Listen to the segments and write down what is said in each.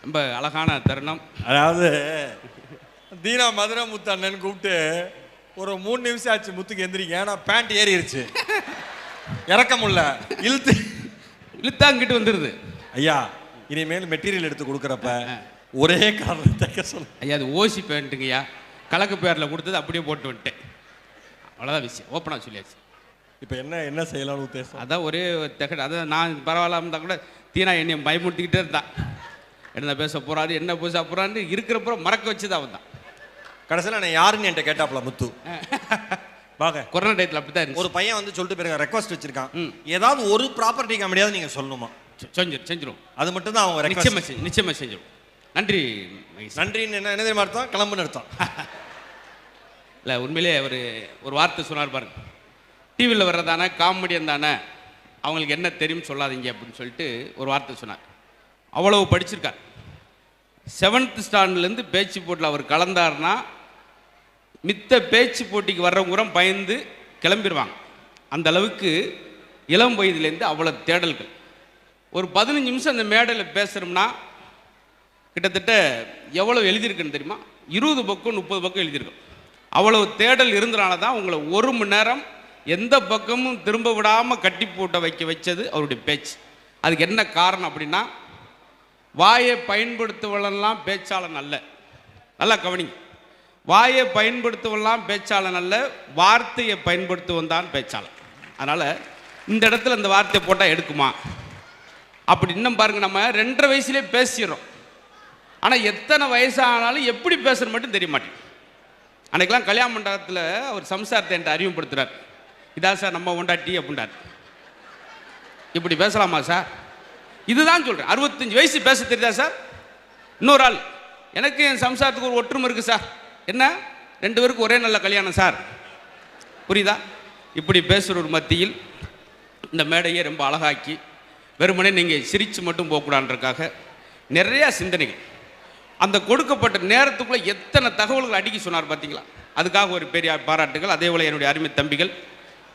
ரொம்ப அழகான தருணம். அதாவது தீனா மதுரை முத்து அண்ணன் கூப்பிட்டு ஒரு 3 நிமிஷம் ஆச்சு முத்துக்கு எந்திரிங்க, ஏன்னா பேண்ட் ஏறிடுச்சு, இறக்க முடியல, இழுத்தாங்கிட்டு வந்துடுது. ஐயா இனிமேல் மெட்டீரியல் எடுத்து கொடுக்குறப்ப ஒரே காரணம் தைக்க சொல்ல. ஐயா அது ஓசி பேண்ட்டுங்கய்யா, கலக்கு பேரில் கொடுத்தது அப்படியே போட்டு வந்துட்டேன், அவ்வளோதான் விஷயம். ஓப்பனாக சொல்லியாச்சு. இப்போ என்ன செய்யலாம்னு உத்தேசம்? அதான் ஒரே தகடு. அதான் நான் பரவாயில்லாம இருந்தால் கூட தீனா என்னை பயமுறுத்திக்கிட்டே இருந்தான். என்ன பேச போறாரு, என்ன பேச போறான்னு இருக்கிறப்ப மறக்க வச்சுதான் அவன் தான். கடைசியில் நான் யாருன்னு என்கிட்ட கேட்டாப்ல முத்து. வாங்க, கொரோனா டயத்தில் அப்படி தான் ஒரு பையன் வந்து சொல்லிட்டு போயிருக்க, ரெக்வஸ்ட் வச்சிருக்கான், ஏதாவது ஒரு ப்ராப்பர்ட்டி காமெடியாவது நீங்கள் சொல்லணுமா? செஞ்சிடும். அது மட்டும் தான் அவங்க நிச்சயமா செஞ்சிடும். நன்றி. நன்றின்னு என்ன தெரியுமா அர்த்தம்? கிளம்புன்னு அர்த்தம். இல்லை உண்மையிலே ஒரு வார்த்தை சொன்னார் பாருங்க, டிவியில் வர்றதானே காமெடியன் தானே, அவங்களுக்கு என்ன தெரியும் சொல்லாதீங்க அப்படின்னு சொல்லிட்டு ஒரு வார்த்தை சொன்னார். அவ்வளவு படிச்சிருக்கார். 7th ஸ்டாண்டர்ட்லேருந்து பேச்சு போட்டில் அவர் கலந்தார்னா மித்த பேச்சு போட்டிக்கு வர்றவங்க பயந்து கிளம்பிடுவாங்க. அந்த அளவுக்கு இளம் வயதுலேருந்து அவ்வளோ தேடல்கள். ஒரு 15 நிமிஷம் அந்த மேடையில் பேசுகிறோம்னா கிட்டத்தட்ட எவ்வளோ எழுதியிருக்குன்னு தெரியுமா? 20 பக்கம் 30 பக்கம் எழுதியிருக்கோம். அவ்வளவு தேடல் இருந்தனால தான் உங்களை 1 மணி நேரம் எந்த பக்கமும் திரும்ப விடாமல் கட்டி போட்ட வச்சது அவருடைய பேச்சு. அதுக்கு என்ன காரணம் அப்படின்னா, வாயை பயன்படுத்துவதெல்லாம் பேச்சாளன் அல்ல. நல்லா கவனிங்க, வாயை பயன்படுத்துவதெல்லாம் பேச்சாளன் அல்ல, வார்த்தையை பயன்படுத்துவன் தான் பேச்சாளன். அதனால் இந்த இடத்துல இந்த வார்த்தையை போட்டால் எடுக்குமா அப்படி இன்னும் பாருங்கள், நம்ம 2.5 வயசுலேயே பேசிடுறோம். ஆனால் எத்தனை வயசானாலும் எப்படி பேசுகிற மட்டும் தெரிய மாட்டேங்குது. அன்றைக்கெலாம் கல்யாண மண்டபத்தில் அவர் சம்சாரத்தை என்கிட்ட அறிமுகப்படுத்துகிறார். இதா சார் நம்ம ஒண்டாட்டி அப்படின்றார். இப்படி பேசலாமா சார்? இதுதான் சொல்கிறேன். 65 வயசு பேச தெரியுதா சார்? இன்னொரு ஆள், எனக்கு என் சம்சாரத்துக்கு ஒரு ஒற்றுமை இருக்குது சார். என்ன 2 பேருக்கு ஒரே நல்ல கல்யாணம் சார், புரியுதா? இப்படி பேசுகிற ஒரு மத்தியில் இந்த மேடையை ரொம்ப அழகாக்கி, வெறுமனே நீங்கள் சிரித்து மட்டும் போகக்கூடாதுன்றக்காக நிறையா சிந்தனைகள், அந்த கொடுக்கப்பட்ட நேரத்துக்குள்ளே எத்தனை தகவல்கள் அடிக்கி சொன்னார் பார்த்தீங்களா? அதுக்காக ஒரு பெரிய பாராட்டுகள். அதே போல் என்னுடைய அருமை தம்பிகள்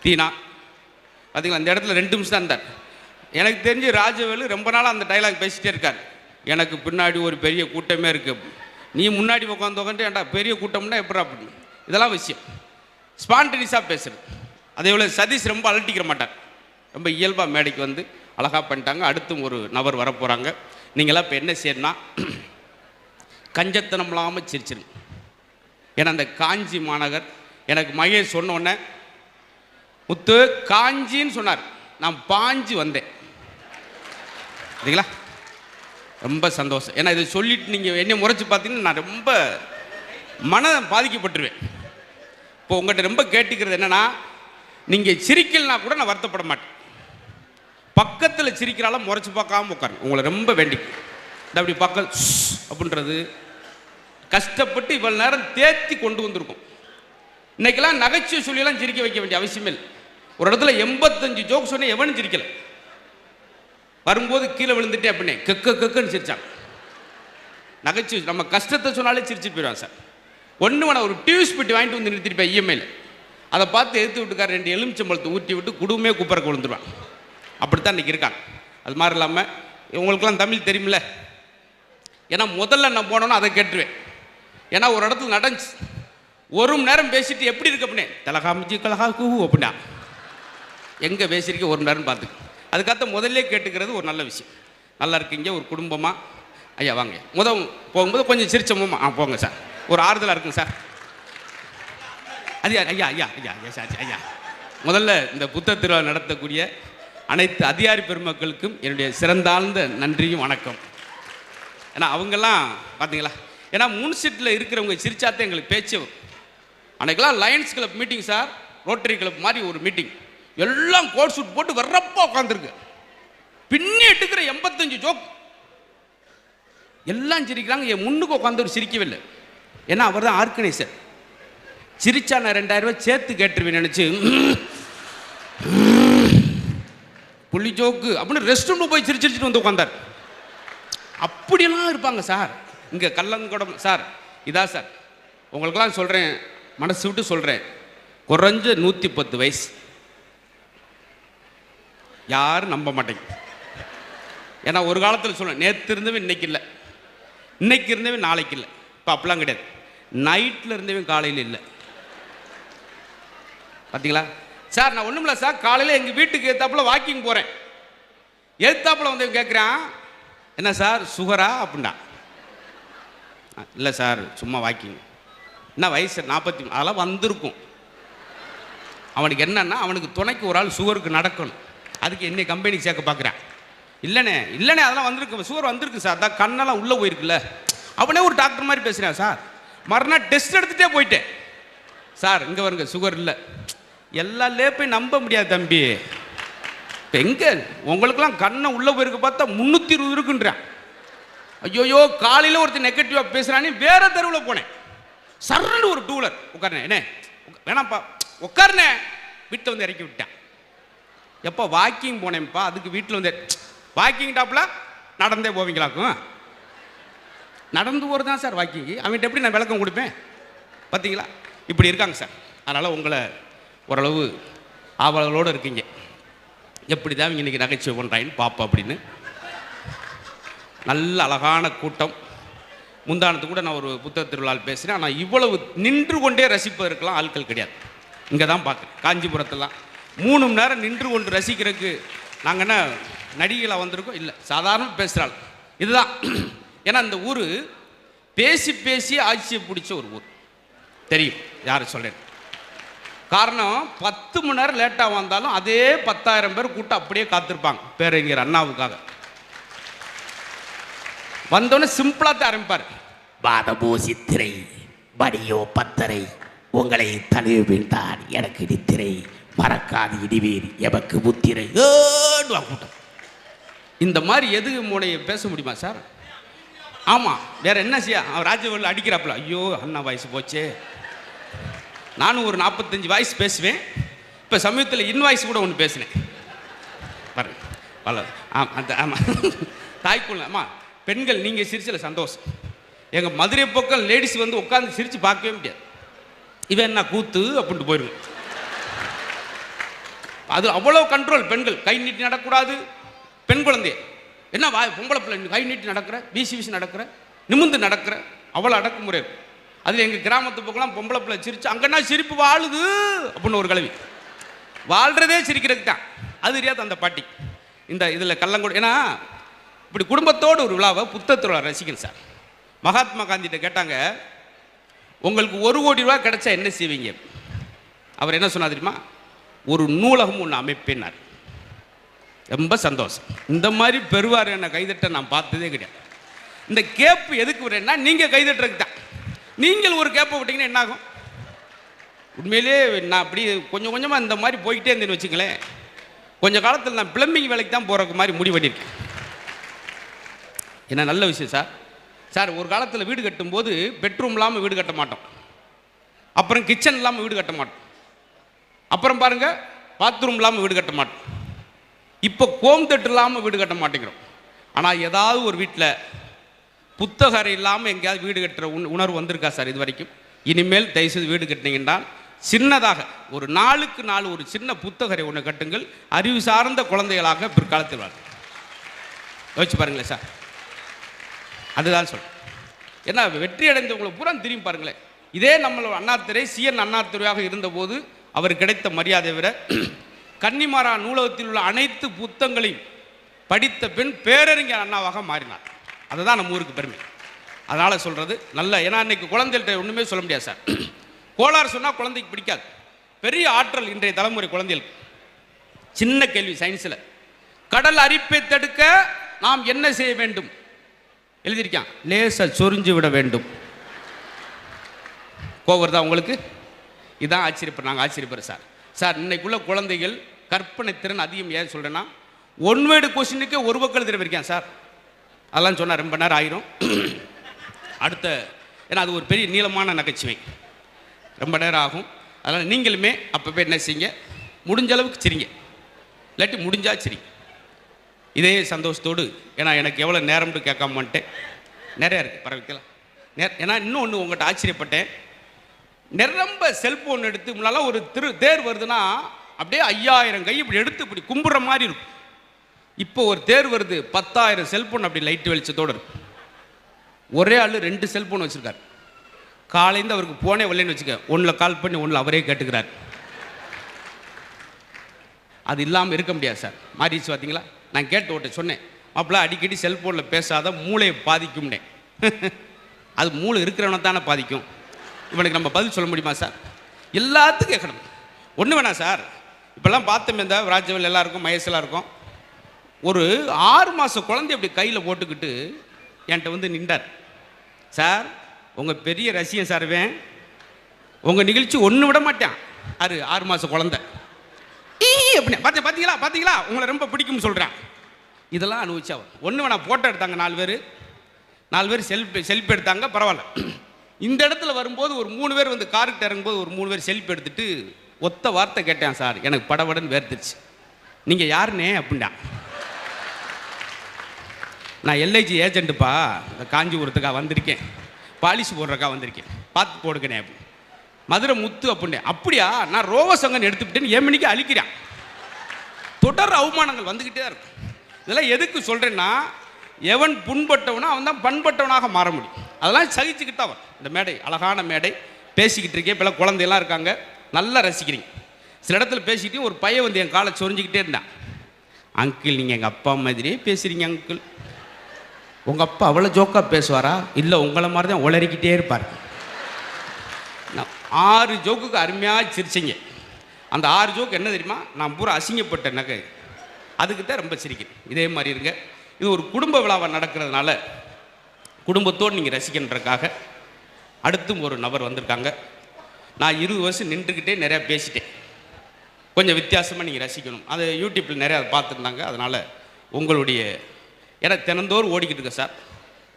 தீனா பார்த்தீங்களா, அந்த இடத்துல 2 நிமிஷம் தான் இருந்தார். எனக்கு தெரிஞ்சு ராஜவேலு ரொம்ப நாளாக அந்த டைலாக் பேசிகிட்டே இருக்கார். எனக்கு பின்னாடி ஒரு பெரிய கூட்டமே இருக்குது, நீ முன்னாடி உட்காந்து ஏன்டா பெரிய கூட்டம்னா எப்படா அப்படின்னு. இதெல்லாம் விஷயம் ஸ்பான்டனிஸாக பேசுகிறது. அதே போல் சதீஷ் ரொம்ப அலட்டிக்கிற மாட்டார், ரொம்ப இயல்பாக மேடைக்கு வந்து அழகாக பண்ணிட்டாங்க. அடுத்தும் ஒரு நபர் வரப்போகிறாங்க. நீங்களாம் இப்போ என்ன செய்யணும்னா, கஞ்சத்தனம் இல்லாமல் சிரிச்சிருங்க. ஏன்னா அந்த காஞ்சி மாநகர், எனக்கு மகேஷ் சொன்ன உடனே முத்து காஞ்சின்னு சொன்னார், நான் பாஞ்சு வந்தேன். சரிங்களா? ரொம்ப சந்தோஷம். ஏன்னா இதை சொல்லிட்டு நீங்கள் என்ன முறைச்சி பார்த்தீங்கன்னா நான் ரொம்ப மனம் பாதிக்கப்பட்டுருவேன். இப்போ உங்கள்கிட்ட ரொம்ப கேட்டுக்கிறது என்னென்னா, நீங்கள் சிரிக்கலனா கூட நான் வருத்தப்பட மாட்டேன். பக்கத்தில் சிரிக்கிறாலும் முறைச்சி பார்க்காம உட்காருங்க. உங்களை ரொம்ப வேண்டிக்கு இந்த அப்படி பக்கம் அப்படின்றது கஷ்டப்பட்டு இவ்வளவு நேரம் தேத்தி கொண்டு வந்திருக்கும். இன்னைக்கெல்லாம் நகைச்சுவை சொல்லியெல்லாம் சிரிக்க வைக்க வேண்டிய அவசியமே இல்லை. ஒரு இடத்துல 85 ஜோக் சொன்னேன், எவனும் சிரிக்கல. வரும்போது கீழே விழுந்துட்டே அப்படின்னே கக்குன்னு சிரிச்சாங்க. நகைச்சுவை நம்ம கஷ்டத்தை சொன்னாலே சிரிச்சு போயிடுவான் சார். ஒன்று வேணா ஒரு டியூஸ் பெட்டி வாங்கிட்டு வந்து நிறுத்திருப்பேன் இஎம்ஐயில், அதை பார்த்து எடுத்து விட்டுக்கார் 2 எலுமிச்சம்பழத்தை ஊற்றி விட்டு குடும்பமே குப்பரக்கு விழுந்துருவான். அப்படித்தான் இன்றைக்கி இருக்காங்க. அது மாதிரி இல்லாமல் உங்களுக்கெல்லாம் தமிழ் தெரியுமில்ல, ஏன்னா முதல்ல நான் போனோன்னா அதை கேட்டுருவேன். ஏன்னா ஒரு இடத்துல நடந்துச்சு, 1 மணி நேரம் பேசிட்டு எப்படி இருக்கு அப்படின்னே தலகாமிச்சு கலகா கூ அப்படின்னா எங்கே பேசியிருக்க 1 மணி நேரம் பார்த்துக்கு. அதுக்காக முதல்ல கேட்டுக்கிறது ஒரு நல்ல விஷயம். நல்லா இருக்கீங்க ஒரு குடும்பமாக, ஐயா வாங்க, போகும்போது கொஞ்சம் சிரிச்சோமா போங்க சார், ஒரு ஆறுதலாக இருக்குங்க சார். அது ஐயா ஐயா ஐயா ஐயா சார் ஐயா. முதல்ல இந்த புத்தக திருவிழா நடத்தக்கூடிய அனைத்து அதிகாரி பெருமக்களுக்கும் என்னுடைய சிறந்தாழ்ந்த நன்றியும் வணக்கம். ஏன்னா அவங்கெல்லாம் பார்த்தீங்களா, ஏன்னா முன்சீட்டில் இருக்கிறவங்க சிரிச்சாத்தான் எங்களுக்கு பேச்சு. அன்றைக்கெல்லாம் Lions club meeting sir, Rotary club மாதிரி ஒரு மீட்டிங், எல்லாம் கோட் சூட் போட்டு வர்றப்போ உட்காந்துருக்கு, பின்னி எடுக்கிற 85 ஜோக் எல்லாம் சிரிக்கிறாங்க. என் முன்னுக்கு உட்காந்து ஒரு சிரிக்கவே இல்லை. ஏன்னா அவர் தான் ஆர்கனைசர். சிரிச்சா நான் 2000 ரூபாய் சேர்த்து கேட்டுருவேன் நினச்சி புள்ளி ஜோக்கு அப்படின்னு ரெஸ்ட் ரூமில் போய் சிரிச்சிட்டு வந்து உட்காந்தார். அப்படியெல்லாம் இருப்பாங்க சார். இங்கே கல்லங்கொடம் சார், இதா சார் உங்களுக்கெல்லாம் சொல்கிறேன், மனசு விட்டு சொல்கிறேன், குறைஞ்ச 110 வயசு, யாரும் நம்ப மாட்டேங்க. ஏன்னா ஒரு காலத்தில் சொல்ல நேற்று இருந்தவன் இன்னைக்கு இல்லை. இன்னைக்கு இருந்தவன் நாளைக்கு இல்லை. இப்போ அப்படிலாம் கிடையாது. நைட்டில் இருந்தவன் காலையில் இல்லை. பார்த்தீங்களா சார்? நான் ஒன்றும் இல்லை சார், காலையில் எங்கள் வீட்டுக்கு ஏத்தாப்புல வாக்கிங் போகிறேன். ஏத்தாப்புல வந்து கேட்குறான், என்ன சார் சுகரா அப்படின்னா. இல்லை சார் சும்மா வாக்கிங். என்ன வயசு 40, அதெல்லாம் வந்திருக்கும். அவனுக்கு என்னன்னா, அவனுக்கு துணைக்கு ஒரு ஆள் சுகருக்கு நடக்கணும். அதுக்கு என்னை கம்பெனிக்கு சேர்க்க பார்க்குறான். இல்லைண்ணே இல்லைண்ணே அதெல்லாம் வந்திருக்கு, சுகர் வந்திருக்கு சார், அதான் கண்ணெல்லாம் உள்ளே போயிருக்குல்ல. அவனே ஒரு டாக்டர் மாதிரி பேசுகிறேன் சார். மறுநாள் டெஸ்ட் எடுத்துகிட்டே போயிட்டேன். சார் இங்கே வருங்க சுகர் இல்லை. எல்லா லேப்பையும் நம்ப முடியாது தம்பி. இப்போ எங்கே உங்களுக்கெல்லாம் கண்ணை உள்ளே போயிருக்கு பார்த்தா 320 இருக்குன்றான். ஐயோயோ காலையில் ஒருத்தர் நெகட்டிவாக பேசுகிறானே, வேற தெருவில் போனேன். சர்ன்னு ஒரு டூலர் உட்காருனேன். என்ன வேணாம்ப்பா உட்காருனே, வீட்டில் வந்து இறக்கி விட்டேன். எப்போ வாக்கிங் போனேன்ப்பா, அதுக்கு வீட்டில் வந்து வாக்கிங் டாப்பில் நடந்தே போவீங்களாக்கும். நடந்து போகிறது தான் சார் வாக்கிங். அவன்கிட்ட எப்படி நான் விளக்கம் கொடுப்பேன்? பார்த்தீங்களா இப்படி இருக்காங்க சார். அதனால் உங்களை ஓரளவு ஆவலோடு இருக்கீங்க. எப்படி தான் இவங்க இன்றைக்கி நகைச்சுவை பண்ணுறாங்கன்னு பார்ப்போம் அப்படின்னு. நல்ல அழகான கூட்டம். முந்தானத்து கூட நான் ஒரு புத்தக திருவிழாவில் பேசுகிறேன். ஆனால் இவ்வளவு நின்று கொண்டே ரசிப்பதற்கெல்லாம் ஆட்கள் கிடையாது. இங்கே தான் பார்க்குறேன். காஞ்சிபுரத்தெல்லாம் 3 மணி நேரம் நின்று கொண்டு ரசிக்கிறதுக்கு நாங்கள் என்ன நடிகைகளாக வந்திருக்கோம்? இல்லை, சாதாரண பேசுகிறாள். இதுதான். ஏன்னா இந்த ஊர் பேசி பேசி ஆட்சியை பிடிச்ச ஒரு ஊர். தெரியும் யார் சொல்கிறேன். காரணம் 10 மணி நேரம் லேட்டாக வந்தாலும் அதே 10,000 பேர் கூட்டம் அப்படியே காத்திருப்பாங்க பேரறிஞர் அண்ணாவுக்காக. வந்தோடனே சிம்பிளாக தான் ஆரம்பிப்பார். பாதமோ சித்திரை மணியோ 10:30 உங்களை தழுவி வீழ்ந்தான் எனக்கு நித்திரை மறக்காது இடிவீர் எமக்கு முத்திரை கூட்டம். இந்த மாதிரி எதுக்கு மூளையை பேச முடியுமா சார்? ஆமாம், வேற என்ன செய்ய? அவன் ராஜவேலில் அடிக்கிறாப்புல. ஐயோ அண்ணா வயசு போச்சே. நானும் ஒரு 45 வாய்ஸ் பேசுவேன். இப்போ சமயத்தில் இன்வாய்ஸ் கூட ஒன்று பேசினேன் பாருங்க. அந்த ஆமாம் தாய்க்குள்ள. ஆமாம் பெண்கள் நீங்கள் சிரிச்சல சந்தோஷம். எங்கள் மதுரை பக்கம் லேடிஸ் வந்து உட்காந்து சிரித்து பார்க்கவே முடியாது. இவன் என்ன கூத்து அப்படின்ட்டு போயிருங்க. அது அவ்வளோ கண்ட்ரோல். பெண்கள் கை நீட்டி நடக்கூடாது. பெண் குழந்தை என்ன பொம்பளை பிள்ளை கை நீட்டி நடக்கிற, வீசி வீசி நடக்கிற, நிமிந்து நடக்கிற, அவ்வளோ அடக்குமுறை இருக்கும். அதில் எங்கள் கிராமத்து பக்கம்லாம் பொம்பளை பிள்ளை சிரிச்சு அங்கன்னா சிரிப்பு வாழுது அப்படின்னு ஒரு கல்வி. வாழ்கிறதே சிரிக்கிறதுக்கு தான். அது தெரியாது அந்த பாட்டி. இந்த இதில் கள்ளங்கூட. ஏன்னா இப்படி குடும்பத்தோடு ஒரு விழாவை புத்தகத்தில் ரசிக்கணும் சார். மகாத்மா காந்திகிட்ட கேட்டாங்க, உங்களுக்கு 1 கோடி ரூபா கிடைச்சா என்ன செய்வீங்க? அவர் என்ன சொன்னார் தெரியுமா? ஒரு நூலகம் ஒன்று அமைப்பேன்னார். ரொம்ப சந்தோஷம். இந்த மாதிரி பெறுவார் என்ன கைதட்ட நான் பார்த்ததே கிடையாது. இந்த கேப்பு எதுக்கு வரேன்னா நீங்கள் கைதட்டுறதுக்கு தான். நீங்கள் ஒரு கேப்பை விட்டீங்கன்னா என்ன ஆகும்? உண்மையிலே நான் அப்படி கொஞ்சம் கொஞ்சமாக இந்த மாதிரி போய்கிட்டே இருந்தேன்னு வச்சுங்களேன், கொஞ்சம் காலத்தில் நான் பிளம்பிங் வேலைக்கு தான் போகிறக்கு மாதிரி முடிவு பண்ணியிருக்கேன். என்ன நல்ல விஷயம் சார். சார் ஒரு காலத்தில் வீடு கட்டும்போது பெட்ரூம் இல்லாமல் வீடு கட்ட மாட்டோம். அப்புறம் கிச்சன் இல்லாமல் வீடு கட்ட மாட்டோம். அப்புறம் பாருங்கள் பாத்ரூம் இல்லாமல் வீடு கட்ட மாட்டோம். இப்போ கோம் தட்டு இல்லாமல் வீடு கட்ட மாட்டேங்கிறோம். ஆனால் ஏதாவது ஒரு வீட்டில் புத்தக அறை இல்லாமல் எங்கேயாவது வீடு கட்டுற உணர்வு வந்திருக்கா சார் இது வரைக்கும்? இனிமேல் தயவுசெய்து வீடு கட்டினீங்கன்னா சின்னதாக ஒரு 4க்கு 4 ஒரு சின்ன புத்தக அறை ஒன்று கட்டுங்கள். அறிவு சார்ந்த குழந்தைகளாக பிற்காலத்தில் வாங்க. யோசிச்சு பாருங்களேன் சார். அதுதான் சொல்கிறேன். ஏன்னா வெற்றி அடைந்தவங்களை பூரா திரும்பி பாருங்களேன். இதே நம்மளோட அண்ணாதுரை CN அண்ணாதுரையாக இருந்தபோது அவர் கிடைத்த மரியாதை விட கன்னிமாரா நூலகத்தில் உள்ள அனைத்து புத்தகங்களையும் படித்த பெண் பேரறிஞர் அண்ணாவாக மாறினார். அதுதான் நம்ம ஊருக்கு பெருமை. அதனால் சொல்கிறது நல்ல. ஏன்னா இன்னைக்கு குழந்தைகள்கிட்ட ஒன்றுமே சொல்ல முடியாது சார். கோளாறு சொன்னால் குழந்தைக்கு பிடிக்காது. பெரிய ஆற்றல் இன்றைய தலைமுறை குழந்தைகளுக்கு. சின்ன கேள்வி சயின்ஸில், கடல் அரிப்பை தடுக்க நாம் என்ன செய்ய வேண்டும் எழுதியிருக்கான். லேசாக சொரிஞ்சு விட வேண்டும். கோவர் தான் உங்களுக்கு. இதான் ஆச்சரியப்படுற. நாங்கள் ஆச்சரியப்படுற சார். சார் இன்னைக்குள்ள குழந்தைகள் கற்பனை திறன் அதிகம். ஏன் சொல்கிறேன்னா, 1 வேர்டு கொஸ்டினுக்கே ஒரு பக்கம் திரும்பியிருக்கேன் சார். அதெல்லாம் சொன்னால் ரொம்ப நேரம் ஆயிரும். அடுத்த ஏன்னா அது ஒரு பெரிய நீளமான நகைச்சுவை, ரொம்ப நேரம் ஆகும். அதனால் நீங்களுமே அப்போ என்ன செய்யுங்க, முடிஞ்ச அளவுக்கு சிரிங்க, இல்லாட்டி முடிஞ்சா சிரிங்க. இதே சந்தோஷத்தோடு. ஏன்னா எனக்கு எவ்வளோ நேரம்னு கேட்காம வந்துட்டேன். நிறையா இருக்குது பரவிக்கலாம். ஏன்னா இன்னும் ஒன்று உங்கள்கிட்ட ஆச்சரியப்பட்டேன். நிரம்ப செல்ஃபோன் எடுத்து முன்னாலாம் ஒரு தேர் வருதுன்னா அப்படியே 5000 கை இப்படி எடுத்து இப்படி கும்பிட்ற மாதிரி இருக்கும். இப்போ ஒரு தேர் வருது 10,000 செல்ஃபோன் அப்படி லைட் வெளிச்சத்தோடு இருக்கும். ஒரே ஆள் 2 செல்ஃபோன் வச்சுருக்கார். காலையிலேருந்து அவருக்கு போனே வரலன்னு வச்சுக்க, ஒன்றில் கால் பண்ணி ஒன்றில் அவரே கேட்டுக்கிறார். அது இல்லாமல் இருக்க முடியாது சார். மாறிடுச்சு பார்த்தீங்களா? நான் கேட்டு ஓட்ட சொன்னேன், மாப்பிள்ள அடிக்கடி செல்ஃபோனில் பேசாத மூளையை பாதிக்கும்னே. அது மூளை இருக்கிறவனை தானே பாதிக்கும். இவனுக்கு நம்ம பதில் சொல்ல முடியுமா சார்? எல்லாத்துக்கும் கேட்கணும். ஒன்று வேணாம் சார். இப்போல்லாம் பார்த்தோம், இந்த ராஜ்யவில் எல்லாருக்கும் மகேஷெல்லாம் இருக்கும். ஒரு 6 மாத குழந்தை அப்படி கையில் போட்டுக்கிட்டு என்கிட்ட வந்து நின்றார். சார் உங்கள் பெரிய ரசிகன் சார்வேன், உங்கள் நிகழ்ச்சி ஒன்று விட மாட்டேன். 6 மாத குழந்தை அப்படி பார்த்தீங்களா பார்த்தீங்களா உங்களை ரொம்ப பிடிக்கும்னு சொல்கிறேன். இதெல்லாம் அனுபவிச்சா ஒன்று வேணா. ஃபோட்டோ எடுத்தாங்க 4 பேர் செல்ஃபி எடுத்தாங்க, பரவாயில்ல. இந்த இடத்துல வரும்போது ஒரு 3 பேர் வந்து காருக்கு இறங்கும்போது ஒரு 3 பேர் செல்ஃபி எடுத்துட்டு ஒத்த வார்த்தை கேட்டேன் சார், எனக்கு படபடன்னு வேர்த்துருச்சு. நீங்கள் யாருன்னே அப்படின்டா. நான் எல்ஐஜி ஏஜென்ட்டுப்பா, இந்த காஞ்சிபுரத்துக்காக வந்திருக்கேன், பாலிஷ் போடுறக்கா வந்திருக்கேன், பார்த்து போடுக்கணே அப்படி. மதுரை முத்து அப்படின்னே. அப்படியா, நான் ரோவசங்கன்னு எடுத்துக்கிட்டேன்னு 7 மணிக்கு அழிக்கிறேன். தொடர் அவமானங்கள் வந்துக்கிட்டே இருக்கும். இதெல்லாம் எதுக்கு சொல்கிறேன்னா, எவன் புண்பட்டவனோ அவன் தான் பண்பட்டவனாக மாற முடியும். அதெல்லாம் சகிச்சுக்கிட்டு தான் வரும். இந்த மேடை அழகான மேடை, பேசிக்கிட்டு இருக்கேன். இப்போல்லாம் குழந்தையெல்லாம் இருக்காங்க, நல்லா ரசிக்கிறீங்க. சில இடத்துல பேசிக்கிட்டே ஒரு பையன் வந்து என் காலை சொரிஞ்சிக்கிட்டே இருந்தான். அங்கிள் நீங்கள் எங்கள் அப்பா மாதிரியே பேசுகிறீங்க அங்கிள். உங்கள் அப்பா அவ்வளோ ஜோக்காக பேசுவாரா? இல்லை உங்களை மாதிரி தான் உளறிக்கிட்டே இருப்பார். 6 ஜோக்குக்கு அருமையாக சிரிச்சிங்க. அந்த 6 ஜோக்கு என்ன தெரியுமா? நான் பூரா அசிங்கப்பட்ட நகை, அதுக்கு தான் ரொம்ப சிரிக்கிறேன். இதே மாதிரி இருங்க. இது ஒரு குடும்ப விழாவை நடக்கிறதுனால குடும்பத்தோடு நீங்கள் ரசிக்கின்றதுக்காக அடுத்தும் ஒரு நபர் வந்திருக்காங்க. நான் 20 வருஷம் நின்றுக்கிட்டே நிறையா பேசிட்டேன். கொஞ்சம் வித்தியாசமாக நீங்கள் ரசிக்கணும். அது யூடியூப்பில் நிறையா பார்த்துருந்தாங்க. அதனால் உங்களுடைய ஏன்னா தினந்தோறும் ஓடிக்கிட்டு இருக்க சார்.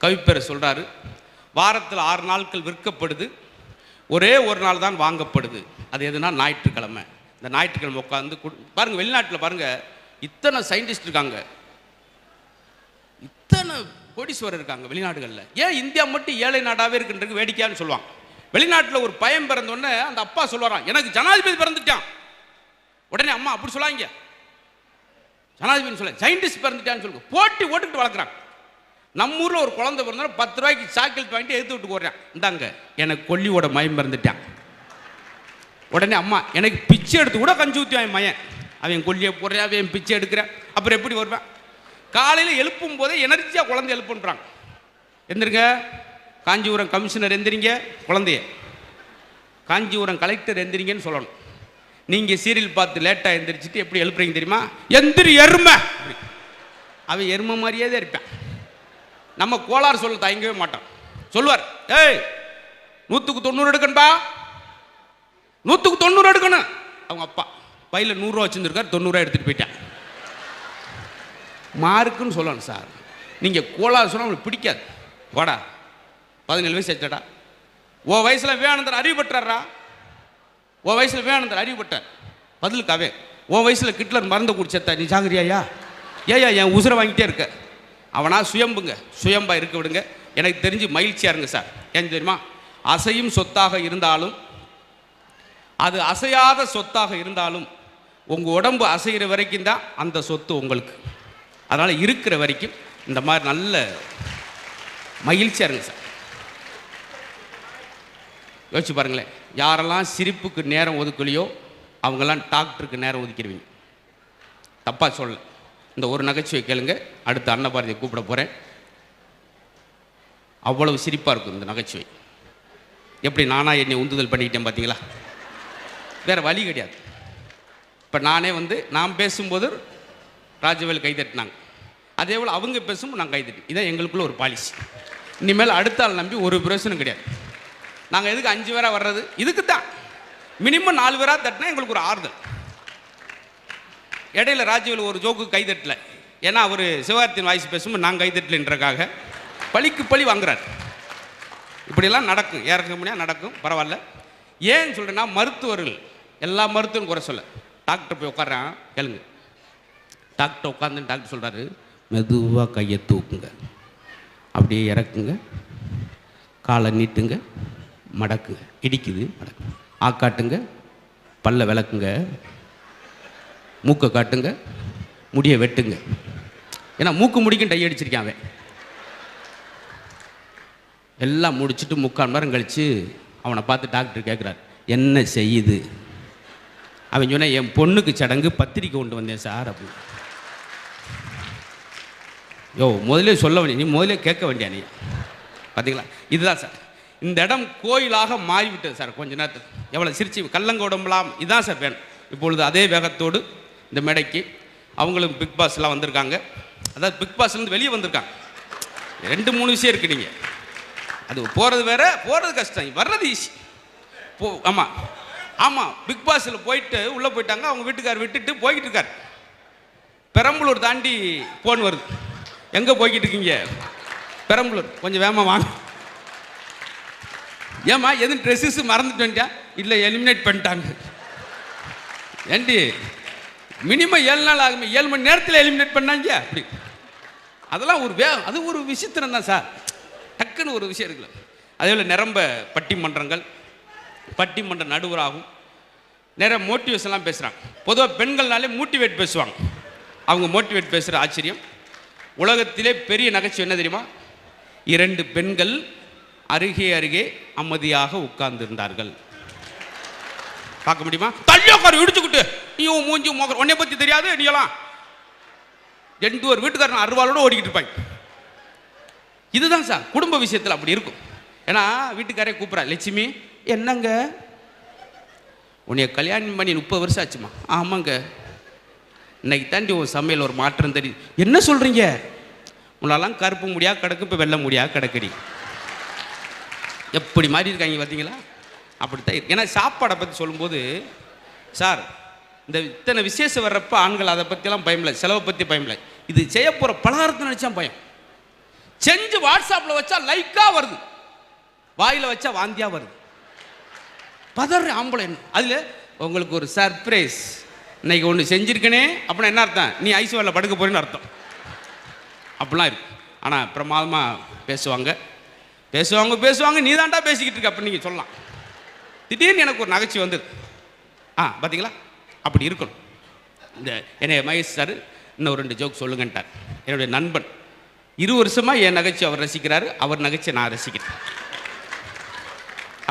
கவிப்பேரை சொல்கிறாரு, வாரத்தில் 6 நாட்கள் விற்கப்படுது, ஒரே ஒரு நாள் தான் வாங்கப்படுது. அது எதுனா ஞாயிற்றுக்கிழமை. இந்த ஞாயிற்றுக்கிழமை உட்காந்து பாருங்கள். வெளிநாட்டில் பாருங்கள், இத்தனை சயின்டிஸ்ட் இருக்காங்க, இத்தனை கோடீஸ்வரர் இருக்காங்க வெளிநாடுகளில். ஏன் இந்தியா மட்டும் ஏழை நாடாகவே இருக்குன்றது வேடிக்கையான்னு சொல்லுவாங்க. வெளிநாட்டில் ஒரு பையன் பிறந்தோடனே அந்த அப்பா சொல்லுவாராம், எனக்கு ஜனாதிபதி பிறந்துட்டான். உடனே அம்மா அப்படி சொல்லாங்க, ஜனாதிபதி சொல்ல சயின்டிஸ்ட் பிறந்துட்டான்னு சொல்லுங்க. போட்டி ஓட்டுக்கிட்டு வளர்க்குறாங்க. நம்ம ஊரில் ஒரு குழந்தை பிறந்தோன்னா 10 ரூபாய்க்கு சாக்கில் வாங்கிட்டு எடுத்து விட்டு போடுறேன், இந்தாங்க எனக்கு கொல்லியோட மயம் பிறந்துட்டான். உடனே அம்மா எனக்கு பிச்சை எடுத்து கூட கஞ்சி ஊற்றி அவன் மயன், அவன் கொல்லியை போடுறேன், அவன் பிச்சை எடுக்கிறேன், அப்புறம் எப்படி வருவேன்? காலையில் எழுப்பும் போதே எனர்ஜியாக குழந்தை எழுப்புன்றாங்க. எந்திரிங்க, காஞ்சிபுரம் கமிஷனர் எந்திரிங்க, குழந்தைய காஞ்சிபுரம் கலெக்டர் எந்திரிங்கன்னு சொல்லணும். நீங்கள் சீரியல் பார்த்து லேட்டாக எந்திரிச்சிட்டு எப்படி எழுப்புறீங்க தெரியுமா? எந்திரி எருமை. அவன் எருமை மாதிரியே தான் இருப்பான். நம்ம கோளாறு சொல்ல தயங்கவே மாட்டோம். சொல்லுவார், ஏய் 100க்கு 90 எடுக்கணும்பா, 100க்கு 90 எடுக்கணும். அவங்க அப்பா பையில் 100 ரூபா வச்சுருந்துருக்கார், 90 ரூபா எடுத்துகிட்டு போயிட்டேன். மார்க்குன்னு சொல்லணும் சார். நீங்கள் கோளாறு சொன்னால் உங்களுக்கு பிடிக்காது. வாடா 17 வயசு ஆச்சாடா, ஓ வயசில் விவேகானந்தர் அறிவு பெற்றாரா, ஓ வயசில் விவேகானந்தர் அறிவு பெற்றார். பதிலுக்காவே ஓ வயசில் கிட்லர் மருந்து குடிச்சா நீ சாகுறியாயா? ஏயா என் உசுரை வாங்கிட்டே இருக்க? அவனா சுயம்புங்க, சுயம்பா இருக்க விடுங்க. எனக்கு தெரிஞ்சு மகிழ்ச்சியாக இருங்க சார். ஏன் தெரியுமா? அசையும் சொத்தாக இருந்தாலும், அது அசையாத சொத்தாக இருந்தாலும், உங்கள் உடம்பு அசைகிற வரைக்கும் தான் அந்த சொத்து உங்களுக்கு. அதனால் இருக்கிற வரைக்கும் இந்த மாதிரி நல்ல மகிழ்ச்சியாக இருங்க சார். யோசிச்சு பாருங்களேன், யாரெல்லாம் சிரிப்புக்கு நேரம் ஒதுக்கலையோ அவங்கெல்லாம் டாக்டருக்கு நேரம் ஒதுக்கிடுவீங்க. தப்பாக சொல்ல. இந்த ஒரு நகைச்சுவை கேளுங்க, அடுத்த அன்னபாரதியை கூப்பிட போகிறேன். அவ்வளவு சிரிப்பாக இருக்கும் இந்த நகைச்சுவை. எப்படி நானாக என்னை உந்துதல் பண்ணிக்கிட்டேன் பார்த்தீங்களா? வேறு வழி கிடையாது. இப்போ நானே வந்து நான் பேசும்போது ராஜவேல் கைதட்டினாங்க, அதே போல் அவங்க பேசும்போது நான் கைதட்டேன். இதான் எங்களுக்குள்ள ஒரு பாலிசி. இனிமேல் அடுத்த ஆள் நம்பி ஒரு பிரயோசனம் கிடையாது. நாங்கள் எதுக்கு 5 பேராக வர்றது? இதுக்கு தான். மினிமம் 4 பேராக தட்டினா எங்களுக்கு ஒரு ஆறுதல். இடையில ராஜவேல் ஒரு ஜோக்கு கைதட்டல, ஏன்னா அவர் சிவகார்த்தியின் வாய்ஸ் பேசும்போது நான் கைதட்டலன்றக்காக பழிக்கு பழி வாங்குறார். இப்படியெல்லாம் நடக்கும், ஏற்க முடியாது நடக்கும், பரவாயில்ல. ஏன்னு சொல்கிறேன்னா, மருத்துவர்கள் எல்லா மருத்துவரும் குறை சொல்ல. டாக்டர் போய் உட்காரான், கேளுங்க. டாக்டர் உட்காந்து டாக்டர் சொல்கிறாரு, மெதுவாக கையை தூக்குங்க, அப்படியே இறக்குங்க, காலை நீட்டுங்க, மடக்குங்க, இடிக்குது மடக்குங்க, ஆக்காட்டுங்க, பல்ல விளக்குங்க, மூக்கை காட்டுங்க, முடியை வெட்டுங்க. ஏன்னா மூக்கு முடிக்கும் டை அடிச்சிருக்கான் அவன். எல்லாம் முடிச்சுட்டு 3/4 மணி நேரம் கழித்து அவனை பார்த்து டாக்டர் கேட்குறாரு, என்ன செய்யுது? அவன் சொன்ன, என் பொண்ணுக்கு சடங்கு பத்திரிக்கை கொண்டு வந்தேன் சார் அப்படி. யோ முதலே சொல்ல வேண்டிய, நீ முதலே கேட்க வேண்டிய நீ. பார்த்தீங்களா, இதுதான் சார் இந்த இடம் கோயிலாக மாறிவிட்டது சார். கொஞ்ச நேரத்துக்கு எவ்வளோ சிரிச்சு கல்லங்கோடம்பலாம், இதுதான் சார் வேணும். இப்பொழுது அதே வேகத்தோடு இந்த மேடைக்கு அவங்களும் பிக் பாஸ்லாம் வந்திருக்காங்க. அதாவது பிக் பாஸ்லேருந்து வெளியே வந்திருக்காங்க. 2-3 விஷயம் இருக்குது. நீங்கள் அது போகிறது வேற, போகிறது கஷ்டம், வர்றது ஈஸி. ஆமாம் ஆமாம், பிக் பாஸில் போயிட்டு உள்ளே போயிட்டாங்க. அவங்க வீட்டுக்கார் விட்டுட்டு போய்கிட்டு இருக்கார். பெரம்பலூர் தாண்டி ஃபோன் வருது, எங்கே போய்கிட்டு இருக்கீங்க? பெரம்பலூர், கொஞ்சம் வேகமாக வாங்க. ஏம்மா எதுவும் ட்ரெஸ்ஸஸ் மறந்துட்டு வந்துட்டா? இல்லை, எலிமினேட் பண்ணிட்டாங்க. ஏண்டி மினிமம் 7 நாள் ஆகுமே, 7 மணி நேரத்தில் எலிமினேட் பண்ணாங்க அப்படி. அதெல்லாம் ஒரு அது ஒரு விசித்திரம் தான் சார். டக்குன்னு ஒரு விஷயம் இருக்குல்ல. அதே போல் நிரம்ப பட்டிமன்றங்கள், பட்டிமன்ற நடுவராகும், நிறைய மோட்டிவேஷன்லாம் பேசுகிறாங்க. பொதுவாக பெண்கள்னாலே மோட்டிவேட் பேசுவாங்க. அவங்க மோட்டிவேட் பேசுகிற ஆச்சரியம். உலகத்திலே பெரிய நகைச்சுவை என்ன தெரியுமா? 2 பெண்கள் அருகே அருகே அமைதியாக உட்கார்ந்திருந்தார்கள். பார்க்க முடியுமா? தள்ளியோக்கார இடிச்சுக்கிட்டு நீ மூஞ்சி மோக்கர், உன்னை பற்றி தெரியாது நீலாம். 2 ஒரு வீட்டுக்காரன் அருவாளோடு ஓடிக்கிட்டு இருப்பாங்க. இதுதான் சார் குடும்ப விஷயத்தில் அப்படி இருக்கும். ஏன்னா வீட்டுக்காரே கூப்பிட்றா, லட்சுமி என்னங்க, உன்னைய கல்யாணம் பண்ணி 30 வருஷம் ஆச்சுமா. ஆமாங்க, இன்னைக்கு தாண்டி உன் சமையல் ஒரு மாற்றம் தெரியும். என்ன சொல்கிறீங்க? உன்னாலாம் கருப்பு முடியா கிடக்கு, இப்போ வெள்ளை முடியா கிடக்குடி. எப்படி மாறி இருக்காங்க பார்த்தீங்களா? அப்படித்தான் இருக்கு. ஏன்னா சாப்பாடை பற்றி சொல்லும்போது சார், இந்த இத்தனை விசேஷம் வர்றப்ப ஆண்கள் அதை பற்றிலாம் பயமில்லை, செலவை பற்றி பயமில்லை. இது செய்ய போகிற பலகாரத்தை நினச்சா பயம். செஞ்சு வாட்ஸ்அப்பில் வச்சா லைக்காக வருது, வாயில் வச்சா வாந்தியாக வருது. பதற ஆம்பளை. அதில் உங்களுக்கு ஒரு சர்ப்ரைஸ், இன்னைக்கு ஒன்று செஞ்சுருக்கனே அப்படின்னா என்ன அர்த்தம்? நீ ஐஸ்வரில் படுக்க போறேன்னு அர்த்தம். அப்படிலாம் இருக்கு. ஆனால் பிரமாதமாக பேசுவாங்க பேசுவாங்க பேசுவாங்க நீ தான்டா பேசிக்கிட்டு இருக்க அப்படின்னு நீங்கள் சொல்லலாம். திடீர்னு எனக்கு ஒரு நகைச்சுவை வந்தது. பார்த்தீங்களா, அப்படி இருக்கணும். இந்த என்னை மகேஷ் சார் இன்னும் 2 ஜோக் சொல்லுங்கன்ட்டார். என்னுடைய நண்பன் 20 வருஷமாக என் நகைச்சி அவர் ரசிக்கிறாரு, அவர் நகைச்சி நான் ரசிக்கிறேன்.